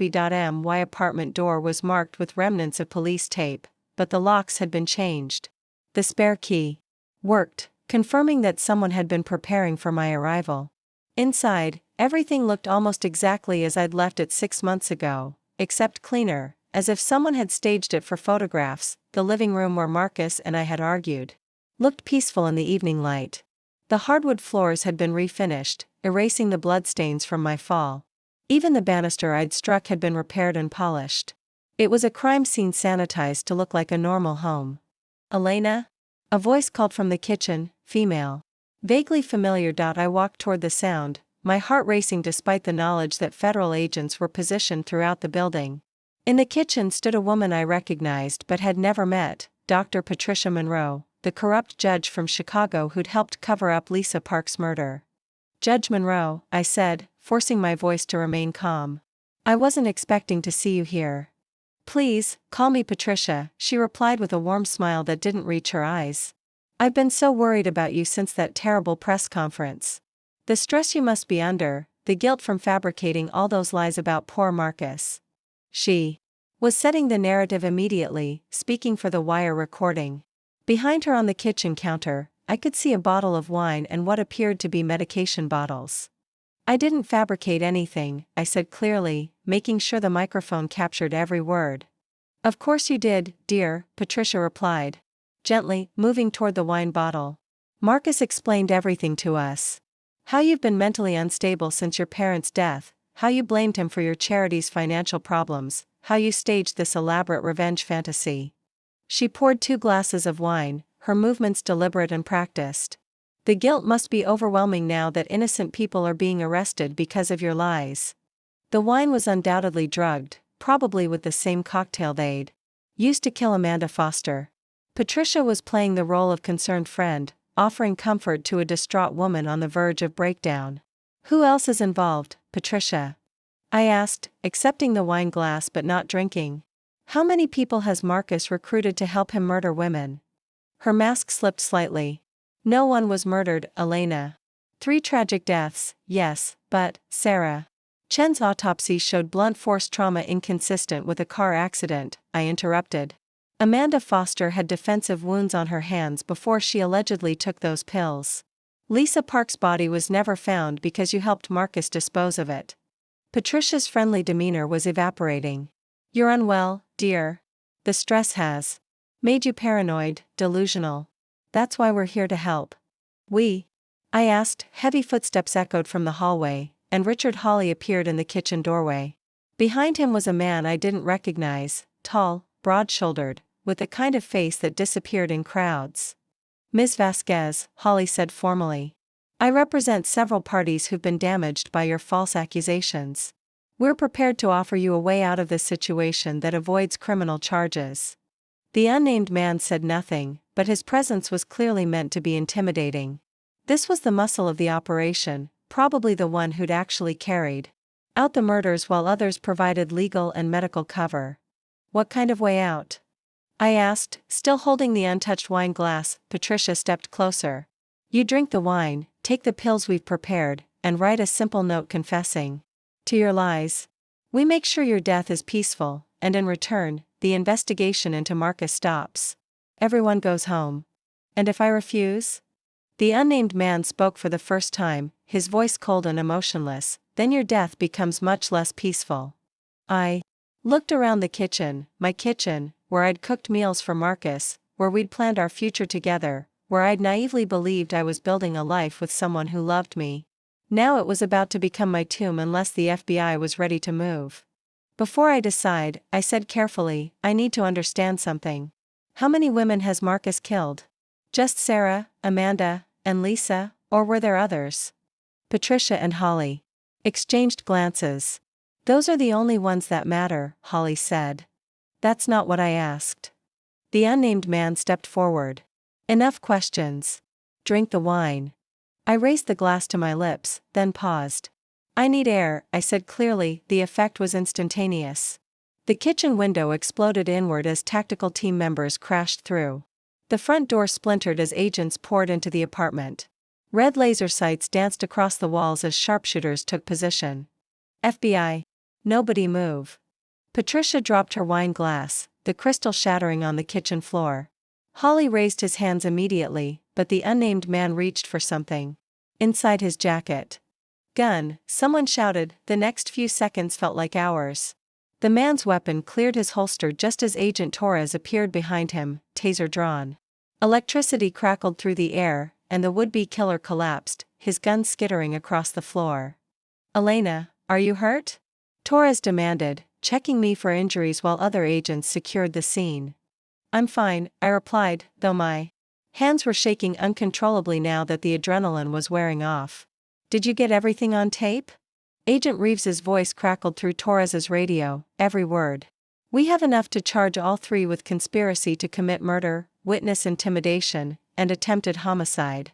My apartment door was marked with remnants of police tape, but the locks had been changed. The spare key worked, confirming that someone had been preparing for my arrival. Inside, everything looked almost exactly as I'd left it 6 months ago, except cleaner, as if someone had staged it for photographs. The living room where Marcus and I had argued looked peaceful in the evening light. The hardwood floors had been refinished, erasing the bloodstains from my fall. Even the banister I'd struck had been repaired and polished. It was a crime scene sanitized to look like a normal home. Elena? A voice called from the kitchen, female. Vaguely familiar. I walked toward the sound, my heart racing despite the knowledge that federal agents were positioned throughout the building. In the kitchen stood a woman I recognized but had never met, Dr. Patricia Monroe, the corrupt judge from Chicago who'd helped cover up Lisa Park's murder. Judge Monroe, I said, forcing my voice to remain calm. I wasn't expecting to see you here. Please, call me Patricia, she replied with a warm smile that didn't reach her eyes. I've been so worried about you since that terrible press conference. The stress you must be under, the guilt from fabricating all those lies about poor Marcus. She Was setting the narrative immediately, speaking for the wire recording. Behind her on the kitchen counter, I could see a bottle of wine and what appeared to be medication bottles. I didn't fabricate anything, I said clearly, making sure the microphone captured every word. Of course you did, dear, Patricia replied. Gently, moving toward the wine bottle. Marcus explained everything to us. How you've been mentally unstable since your parents' death, how you blamed him for your charity's financial problems, how you staged this elaborate revenge fantasy. She poured 2 glasses of wine, her movements deliberate and practiced. The guilt must be overwhelming now that innocent people are being arrested because of your lies. The wine was undoubtedly drugged, probably with the same cocktail they'd used to kill Amanda Foster. Patricia was playing the role of concerned friend, offering comfort to a distraught woman on the verge of breakdown. Who else is involved, Patricia? I asked, accepting the wine glass but not drinking. How many people has Marcus recruited to help him murder women? Her mask slipped slightly. No one was murdered, Elena. 3 tragic deaths, yes, but, Sarah. Chen's autopsy showed blunt force trauma inconsistent with a car accident, I interrupted. Amanda Foster had defensive wounds on her hands before she allegedly took those pills. Lisa Park's body was never found because you helped Marcus dispose of it. Patricia's friendly demeanor was evaporating. You're unwell, dear. The stress has made you paranoid, delusional. That's why we're here to help. I asked. Heavy footsteps echoed from the hallway, and Richard Hawley appeared in the kitchen doorway. Behind him was a man I didn't recognize, tall, broad-shouldered, with a kind of face that disappeared in crowds. Ms. Vasquez, Hawley said formally. I represent several parties who've been damaged by your false accusations. We're prepared to offer you a way out of this situation that avoids criminal charges. The unnamed man said nothing, but his presence was clearly meant to be intimidating. This was the muscle of the operation, probably the one who'd actually carried out the murders while others provided legal and medical cover. What kind of way out? I asked, still holding the untouched wine glass. Patricia stepped closer. You drink the wine, take the pills we've prepared, and write a simple note confessing to your lies. We make sure your death is peaceful, and in return, the investigation into Marcus stops. Everyone goes home. And if I refuse? The unnamed man spoke for the first time, his voice cold and emotionless. Then your death becomes much less peaceful. I looked around the kitchen, my kitchen, where I'd cooked meals for Marcus, where we'd planned our future together, where I'd naively believed I was building a life with someone who loved me. Now it was about to become my tomb unless the FBI was ready to move. Before I decide, I said carefully, I need to understand something. How many women has Marcus killed? Just Sarah, Amanda, and Lisa, or were there others? Patricia and Hawley exchanged glances. Those are the only ones that matter, Hawley said. That's not what I asked. The unnamed man stepped forward. Enough questions. Drink the wine. I raised the glass to my lips, then paused. I need air, I said clearly. The effect was instantaneous. The kitchen window exploded inward as tactical team members crashed through. The front door splintered as agents poured into the apartment. Red laser sights danced across the walls as sharpshooters took position. FBI. Nobody move. Patricia dropped her wine glass, the crystal shattering on the kitchen floor. Hawley raised his hands immediately, but the unnamed man reached for something inside his jacket. Gun, someone shouted. The next few seconds felt like hours. The man's weapon cleared his holster just as Agent Torres appeared behind him, taser drawn. Electricity crackled through the air, and the would-be killer collapsed, his gun skittering across the floor. Elena, are you hurt? Torres demanded, checking me for injuries while other agents secured the scene. I'm fine, I replied, though my hands were shaking uncontrollably now that the adrenaline was wearing off. Did you get everything on tape? Agent Reeves's voice crackled through Torres's radio, every word. We have enough to charge all 3 with conspiracy to commit murder, witness intimidation, and attempted homicide.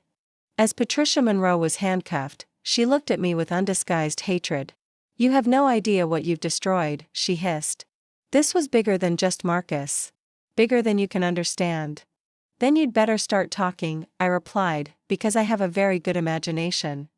As Patricia Monroe was handcuffed, she looked at me with undisguised hatred. You have no idea what you've destroyed, she hissed. This was bigger than just Marcus. Bigger than you can understand. Then you'd better start talking, I replied, because I have a very good imagination.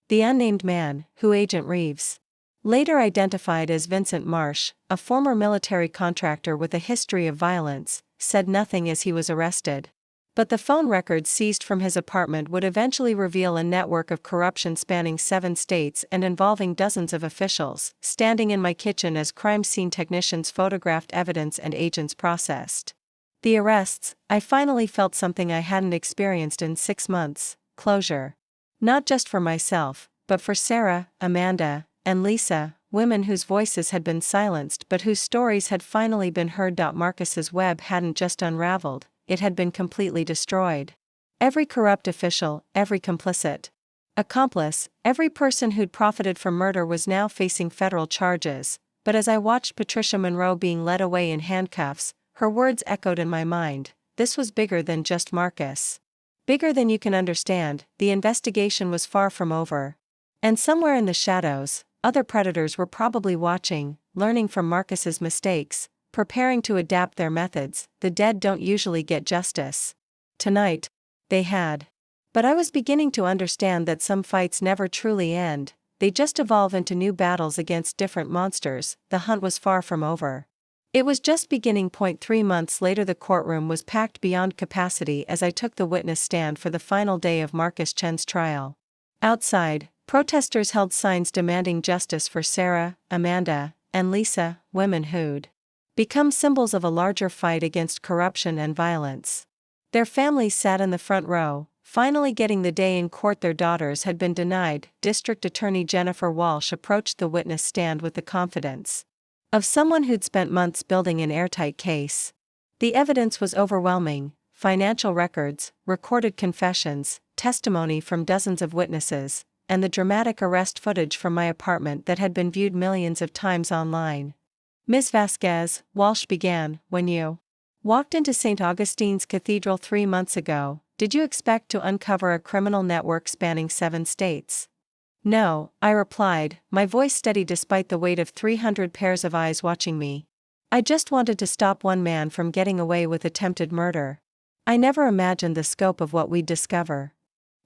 The unnamed man, who Agent Reeves later identified as Vincent Marsh, a former military contractor with a history of violence, said nothing as he was arrested. But the phone records seized from his apartment would eventually reveal a network of corruption spanning 7 states and involving dozens of officials, standing in my kitchen as crime scene technicians photographed evidence and agents processed. The arrests, I finally felt something I hadn't experienced in 6 months: closure. Not just for myself, but for Sarah, Amanda, and Lisa, women whose voices had been silenced but whose stories had finally been heard. Marcus's web hadn't just unraveled, it had been completely destroyed. Every corrupt official, every complicit accomplice, every person who'd profited from murder was now facing federal charges. But as I watched Patricia Monroe being led away in handcuffs, her words echoed in my mind: this was bigger than just Marcus. Bigger than you can understand. The investigation was far from over. And somewhere in the shadows, other predators were probably watching, learning from Marcus's mistakes, preparing to adapt their methods. The dead don't usually get justice. Tonight, they had. But I was beginning to understand that some fights never truly end, they just evolve into new battles against different monsters. The hunt was far from over. It was just beginning. 3 months later, the courtroom was packed beyond capacity as I took the witness stand for the final day of Marcus Chen's trial. Outside, protesters held signs demanding justice for Sarah, Amanda, and Lisa, women who'd become symbols of a larger fight against corruption and violence. Their families sat in the front row, finally getting the day in court their daughters had been denied. District Attorney Jennifer Walsh approached the witness stand with the confidence of someone who'd spent months building an airtight case. The evidence was overwhelming: financial records, recorded confessions, testimony from dozens of witnesses, and the dramatic arrest footage from my apartment that had been viewed millions of times online. Ms. Vasquez, Walsh began, when you walked into St. Augustine's Cathedral 3 months ago, did you expect to uncover a criminal network spanning 7 states? No, I replied, my voice steady despite the weight of 300 pairs of eyes watching me. I just wanted to stop one man from getting away with attempted murder. I never imagined the scope of what we'd discover.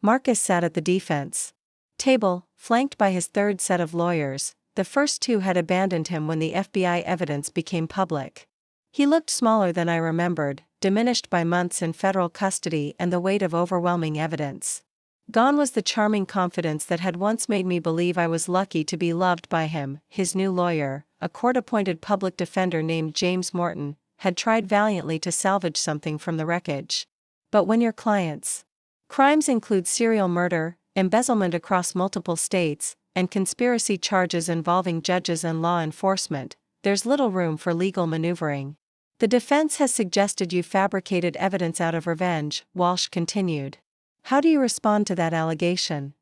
Marcus sat at the defense table, flanked by his third set of lawyers. The first 2 had abandoned him when the FBI evidence became public. He looked smaller than I remembered, diminished by months in federal custody and the weight of overwhelming evidence. Gone was the charming confidence that had once made me believe I was lucky to be loved by him. His new lawyer, a court-appointed public defender named James Morton, had tried valiantly to salvage something from the wreckage. But when your client's crimes include serial murder, embezzlement across multiple states, and conspiracy charges involving judges and law enforcement, there's little room for legal maneuvering. The defense has suggested you fabricated evidence out of revenge, Walsh continued. How do you respond to that allegation?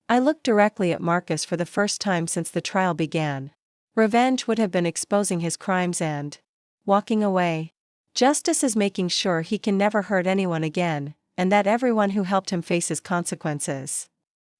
I looked directly at Marcus for the first time since the trial began. Revenge would have been exposing his crimes and walking away. Justice is making sure he can never hurt anyone again, and that everyone who helped him faces consequences.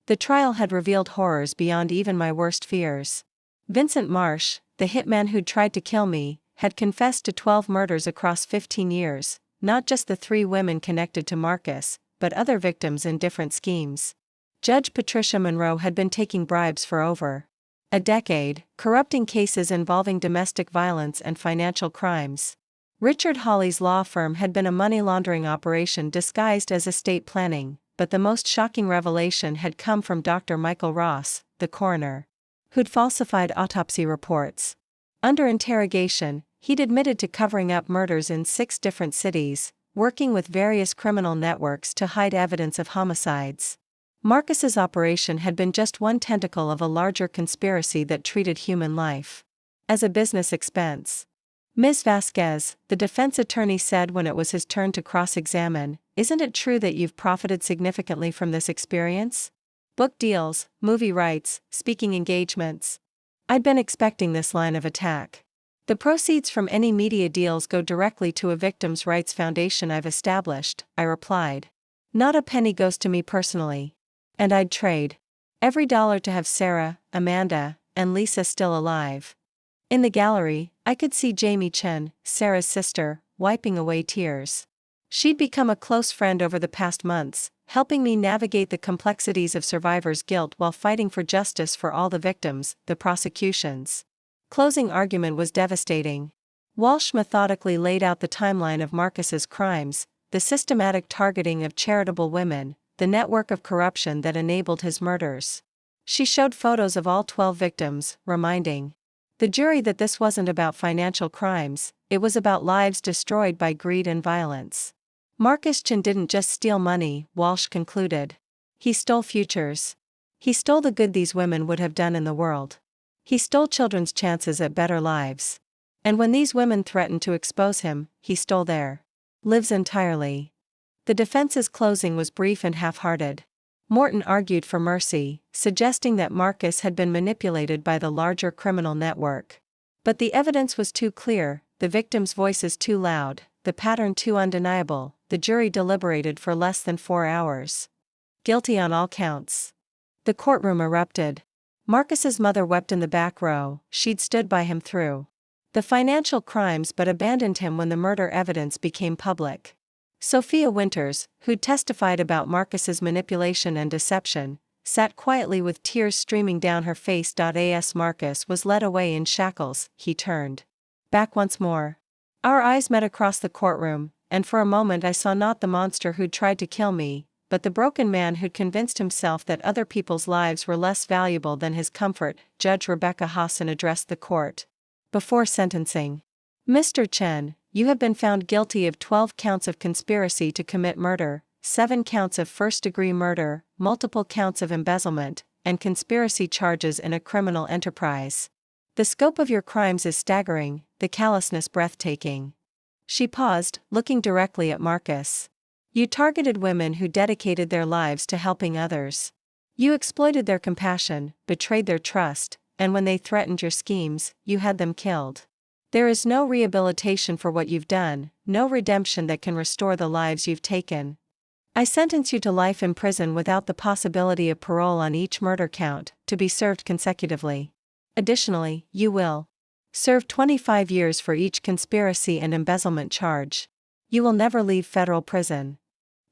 The trial had revealed horrors beyond even my worst fears. Vincent Marsh, the hitman who'd tried to kill me, had confessed to 12 murders across 15 years, not just the 3 women connected to Marcus, but other victims in different schemes. Judge Patricia Monroe had been taking bribes for over a decade, corrupting cases involving domestic violence and financial crimes. Richard Hawley's law firm had been a money laundering operation disguised as estate planning, but the most shocking revelation had come from Dr. Michael Ross, the coroner, who'd falsified autopsy reports. Under interrogation, he'd admitted to covering up murders in 6 different cities, working with various criminal networks to hide evidence of homicides. Marcus's operation had been just one tentacle of a larger conspiracy that treated human life as a business expense. Ms. Vasquez, the defense attorney said when it was his turn to cross-examine, isn't it true that you've profited significantly from this experience? Book deals, movie rights, speaking engagements. I'd been expecting this line of attack. The proceeds from any media deals go directly to a victims' rights foundation I've established, I replied. Not a penny goes to me personally. And I'd trade every dollar to have Sarah, Amanda, and Lisa still alive. In the gallery, I could see Jamie Chen, Sarah's sister, wiping away tears. She'd become a close friend over the past months, helping me navigate the complexities of survivors' guilt while fighting for justice for all the victims. The prosecution's closing argument was devastating. Walsh methodically laid out the timeline of Marcus's crimes, the systematic targeting of charitable women, the network of corruption that enabled his murders. She showed photos of all 12 victims, reminding the jury that this wasn't about financial crimes, it was about lives destroyed by greed and violence. Marcus Chen didn't just steal money, Walsh concluded. He stole futures. He stole the good these women would have done in the world. He stole children's chances at better lives. And when these women threatened to expose him, he stole their lives entirely. The defense's closing was brief and half-hearted. Morton argued for mercy, suggesting that Marcus had been manipulated by the larger criminal network. But the evidence was too clear, the victims' voices too loud, the pattern too undeniable. The jury deliberated for less than 4 hours. Guilty on all counts. The courtroom erupted. Marcus's mother wept in the back row. She'd stood by him through the financial crimes but abandoned him when the murder evidence became public. Sophia Winters, who'd testified about Marcus's manipulation and deception, sat quietly with tears streaming down her face. As Marcus was led away in shackles, he turned back once more. Our eyes met across the courtroom, and for a moment I saw not the monster who'd tried to kill me, but the broken man who'd convinced himself that other people's lives were less valuable than his comfort. Judge Rebecca Hassan addressed the court. Before sentencing, Mr. Chen, you have been found guilty of 12 counts of conspiracy to commit murder, 7 counts of first-degree murder, multiple counts of embezzlement, and conspiracy charges in a criminal enterprise. The scope of your crimes is staggering, the callousness breathtaking. She paused, looking directly at Marcus. You targeted women who dedicated their lives to helping others. You exploited their compassion, betrayed their trust, and when they threatened your schemes, you had them killed. There is no rehabilitation for what you've done, no redemption that can restore the lives you've taken. I sentence you to life in prison without the possibility of parole on each murder count, to be served consecutively. Additionally, you will serve 25 years for each conspiracy and embezzlement charge. You will never leave federal prison.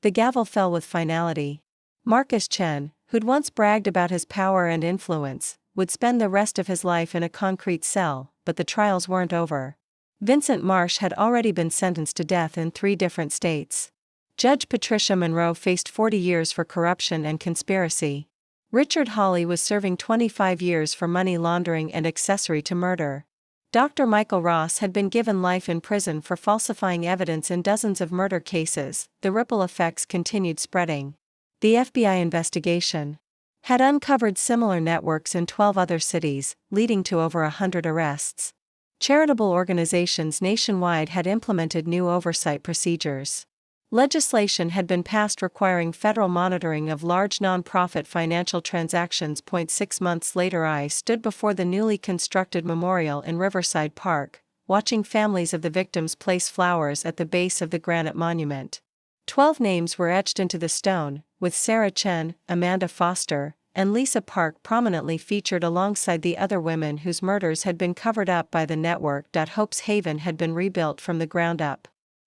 The gavel fell with finality. Marcus Chen, who'd once bragged about his power and influence, would spend the rest of his life in a concrete cell, but the trials weren't over. Vincent Marsh had already been sentenced to death in 3 different states. Judge Patricia Monroe faced 40 years for corruption and conspiracy. Richard Hawley was serving 25 years for money laundering and accessory to murder. Dr. Michael Ross had been given life in prison for falsifying evidence in dozens of murder cases. The ripple effects continued spreading. The FBI investigation had uncovered similar networks in 12 other cities, leading to over 100 arrests. Charitable organizations nationwide had implemented new oversight procedures. Legislation had been passed requiring federal monitoring of large nonprofit financial transactions. 6 months later, I stood before the newly constructed memorial in Riverside Park, watching families of the victims place flowers at the base of the granite monument. 12 names were etched into the stone, with Sarah Chen, Amanda Foster, and Lisa Park prominently featured alongside the other women whose murders had been covered up by the network. Hope's Haven had been rebuilt from the ground up.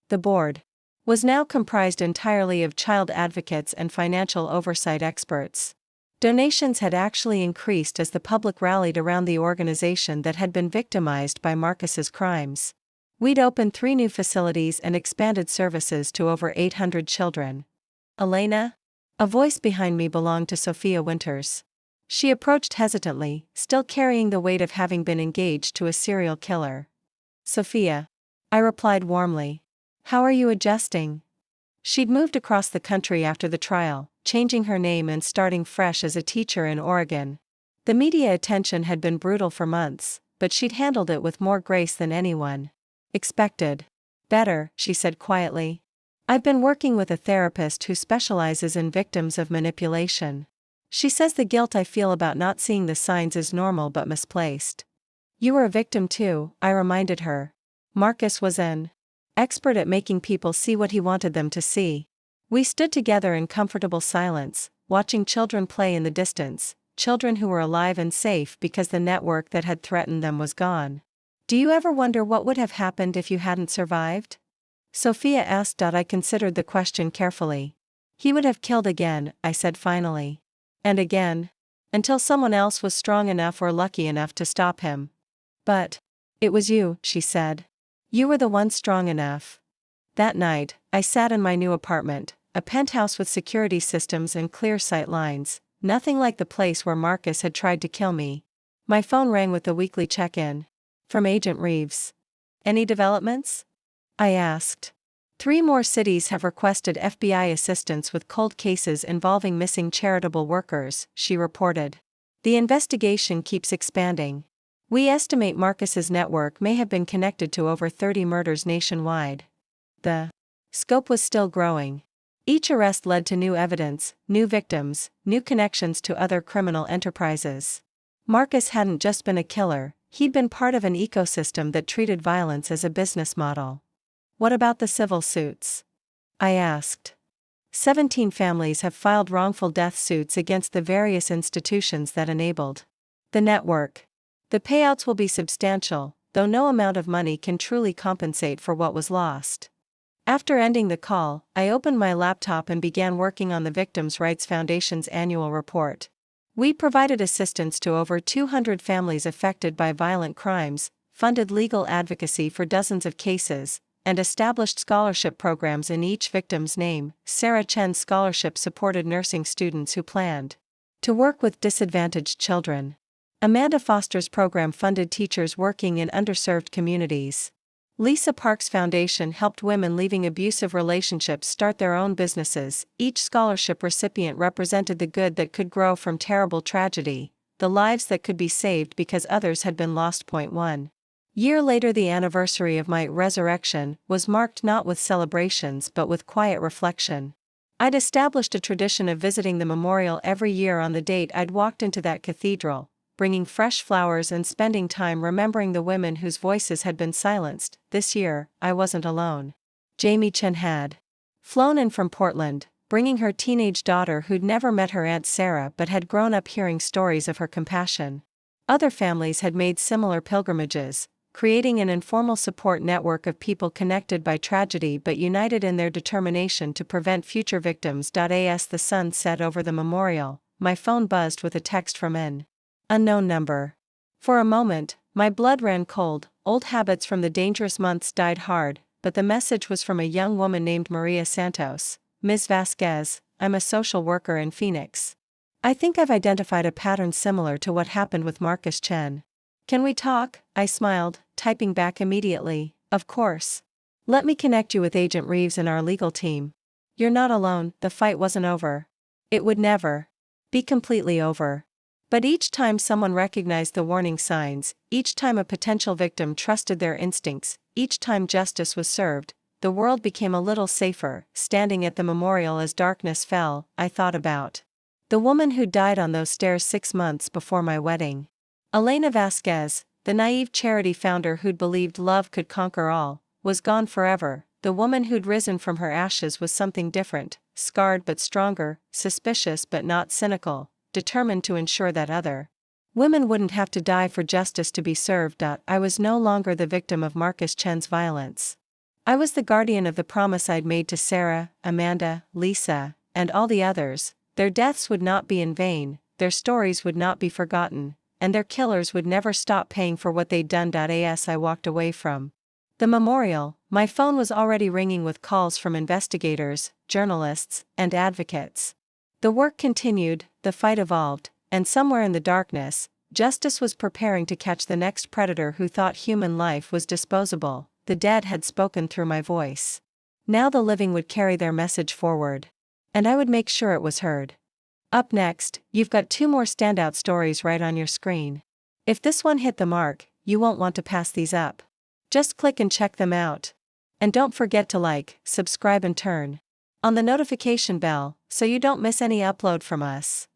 The board was now comprised entirely of child advocates and financial oversight experts. Donations had actually increased as the public rallied around the organization that had been victimized by Marcus's crimes. We'd opened 3 new facilities and expanded services to over 800 children. Elena? A voice behind me belonged to Sophia Winters. She approached hesitantly, still carrying the weight of having been engaged to a serial killer. Sophia. I replied warmly. How are you adjusting? She'd moved across the country after the trial, changing her name and starting fresh as a teacher in Oregon. The media attention had been brutal for months, but she'd handled it with more grace than anyone expected. Better, she said quietly. I've been working with a therapist who specializes in victims of manipulation. She says the guilt I feel about not seeing the signs is normal but misplaced. You were a victim too, I reminded her. Marcus was an expert at making people see what he wanted them to see. We stood together in comfortable silence, watching children play in the distance, children who were alive and safe because the network that had threatened them was gone. Do you ever wonder what would have happened if you hadn't survived? Sophia asked. I considered the question carefully. He would have killed again, I said finally. And again. Until someone else was strong enough or lucky enough to stop him. But it was you, she said. You were the one strong enough. That night, I sat in my new apartment, a penthouse with security systems and clear sight lines, nothing like the place where Marcus had tried to kill me. My phone rang with the weekly check-in. From Agent Reeves. Any developments? I asked. 3 more cities have requested FBI assistance with cold cases involving missing charitable workers, she reported. The investigation keeps expanding. We estimate Marcus's network may have been connected to over 30 murders nationwide. The scope was still growing. Each arrest led to new evidence, new victims, new connections to other criminal enterprises. Marcus hadn't just been a killer, he'd been part of an ecosystem that treated violence as a business model. What about the civil suits? I asked. 17 families have filed wrongful death suits against the various institutions that enabled the network. The payouts will be substantial, though no amount of money can truly compensate for what was lost. After ending the call, I opened my laptop and began working on the Victims' Rights Foundation's annual report. We provided assistance to over 200 families affected by violent crimes, funded legal advocacy for dozens of cases, and established scholarship programs in each victim's name. Sarah Chen's scholarship supported nursing students who planned to work with disadvantaged children. Amanda Foster's program funded teachers working in underserved communities. Lisa Park's foundation helped women leaving abusive relationships start their own businesses. Each scholarship recipient represented the good that could grow from terrible tragedy, the lives that could be saved because others had been lost. 1 year later, the anniversary of my resurrection was marked not with celebrations but with quiet reflection. I'd established a tradition of visiting the memorial every year on the date I'd walked into that cathedral, bringing fresh flowers and spending time remembering the women whose voices had been silenced. This year, I wasn't alone. Jamie Chen had flown in from Portland, bringing her teenage daughter who'd never met her Aunt Sarah but had grown up hearing stories of her compassion. Other families had made similar pilgrimages, creating an informal support network of people connected by tragedy but united in their determination to prevent future victims. As the sun set over the memorial, my phone buzzed with a text from an unknown number. For a moment, my blood ran cold. Old habits from the dangerous months died hard, but the message was from a young woman named Maria Santos. Ms. Vasquez, I'm a social worker in Phoenix. I think I've identified a pattern similar to what happened with Marcus Chen. Can we talk? I smiled, typing back immediately. Of course. Let me connect you with Agent Reeves and our legal team. You're not alone. The fight wasn't over. It would never be completely over. But each time someone recognized the warning signs, each time a potential victim trusted their instincts, each time justice was served, the world became a little safer. Standing at the memorial as darkness fell, I thought about the woman who died on those stairs 6 months before my wedding. Elena Vasquez, the naive charity founder who'd believed love could conquer all, was gone forever. The woman who'd risen from her ashes was something different, scarred but stronger, suspicious but not cynical, determined to ensure that other women wouldn't have to die for justice to be served. I was no longer the victim of Marcus Chen's violence. I was the guardian of the promise I'd made to Sarah, Amanda, Lisa, and all the others. Their deaths would not be in vain, their stories would not be forgotten, and their killers would never stop paying for what they'd done. As I walked away from the memorial, my phone was already ringing with calls from investigators, journalists, and advocates. The work continued, the fight evolved, and somewhere in the darkness, justice was preparing to catch the next predator who thought human life was disposable. The dead had spoken through my voice. Now the living would carry their message forward. And I would make sure it was heard. Up next, you've got 2 more standout stories right on your screen. If this one hit the mark, you won't want to pass these up. Just click and check them out. And don't forget to like, subscribe and turn on the notification bell, so you don't miss any upload from us.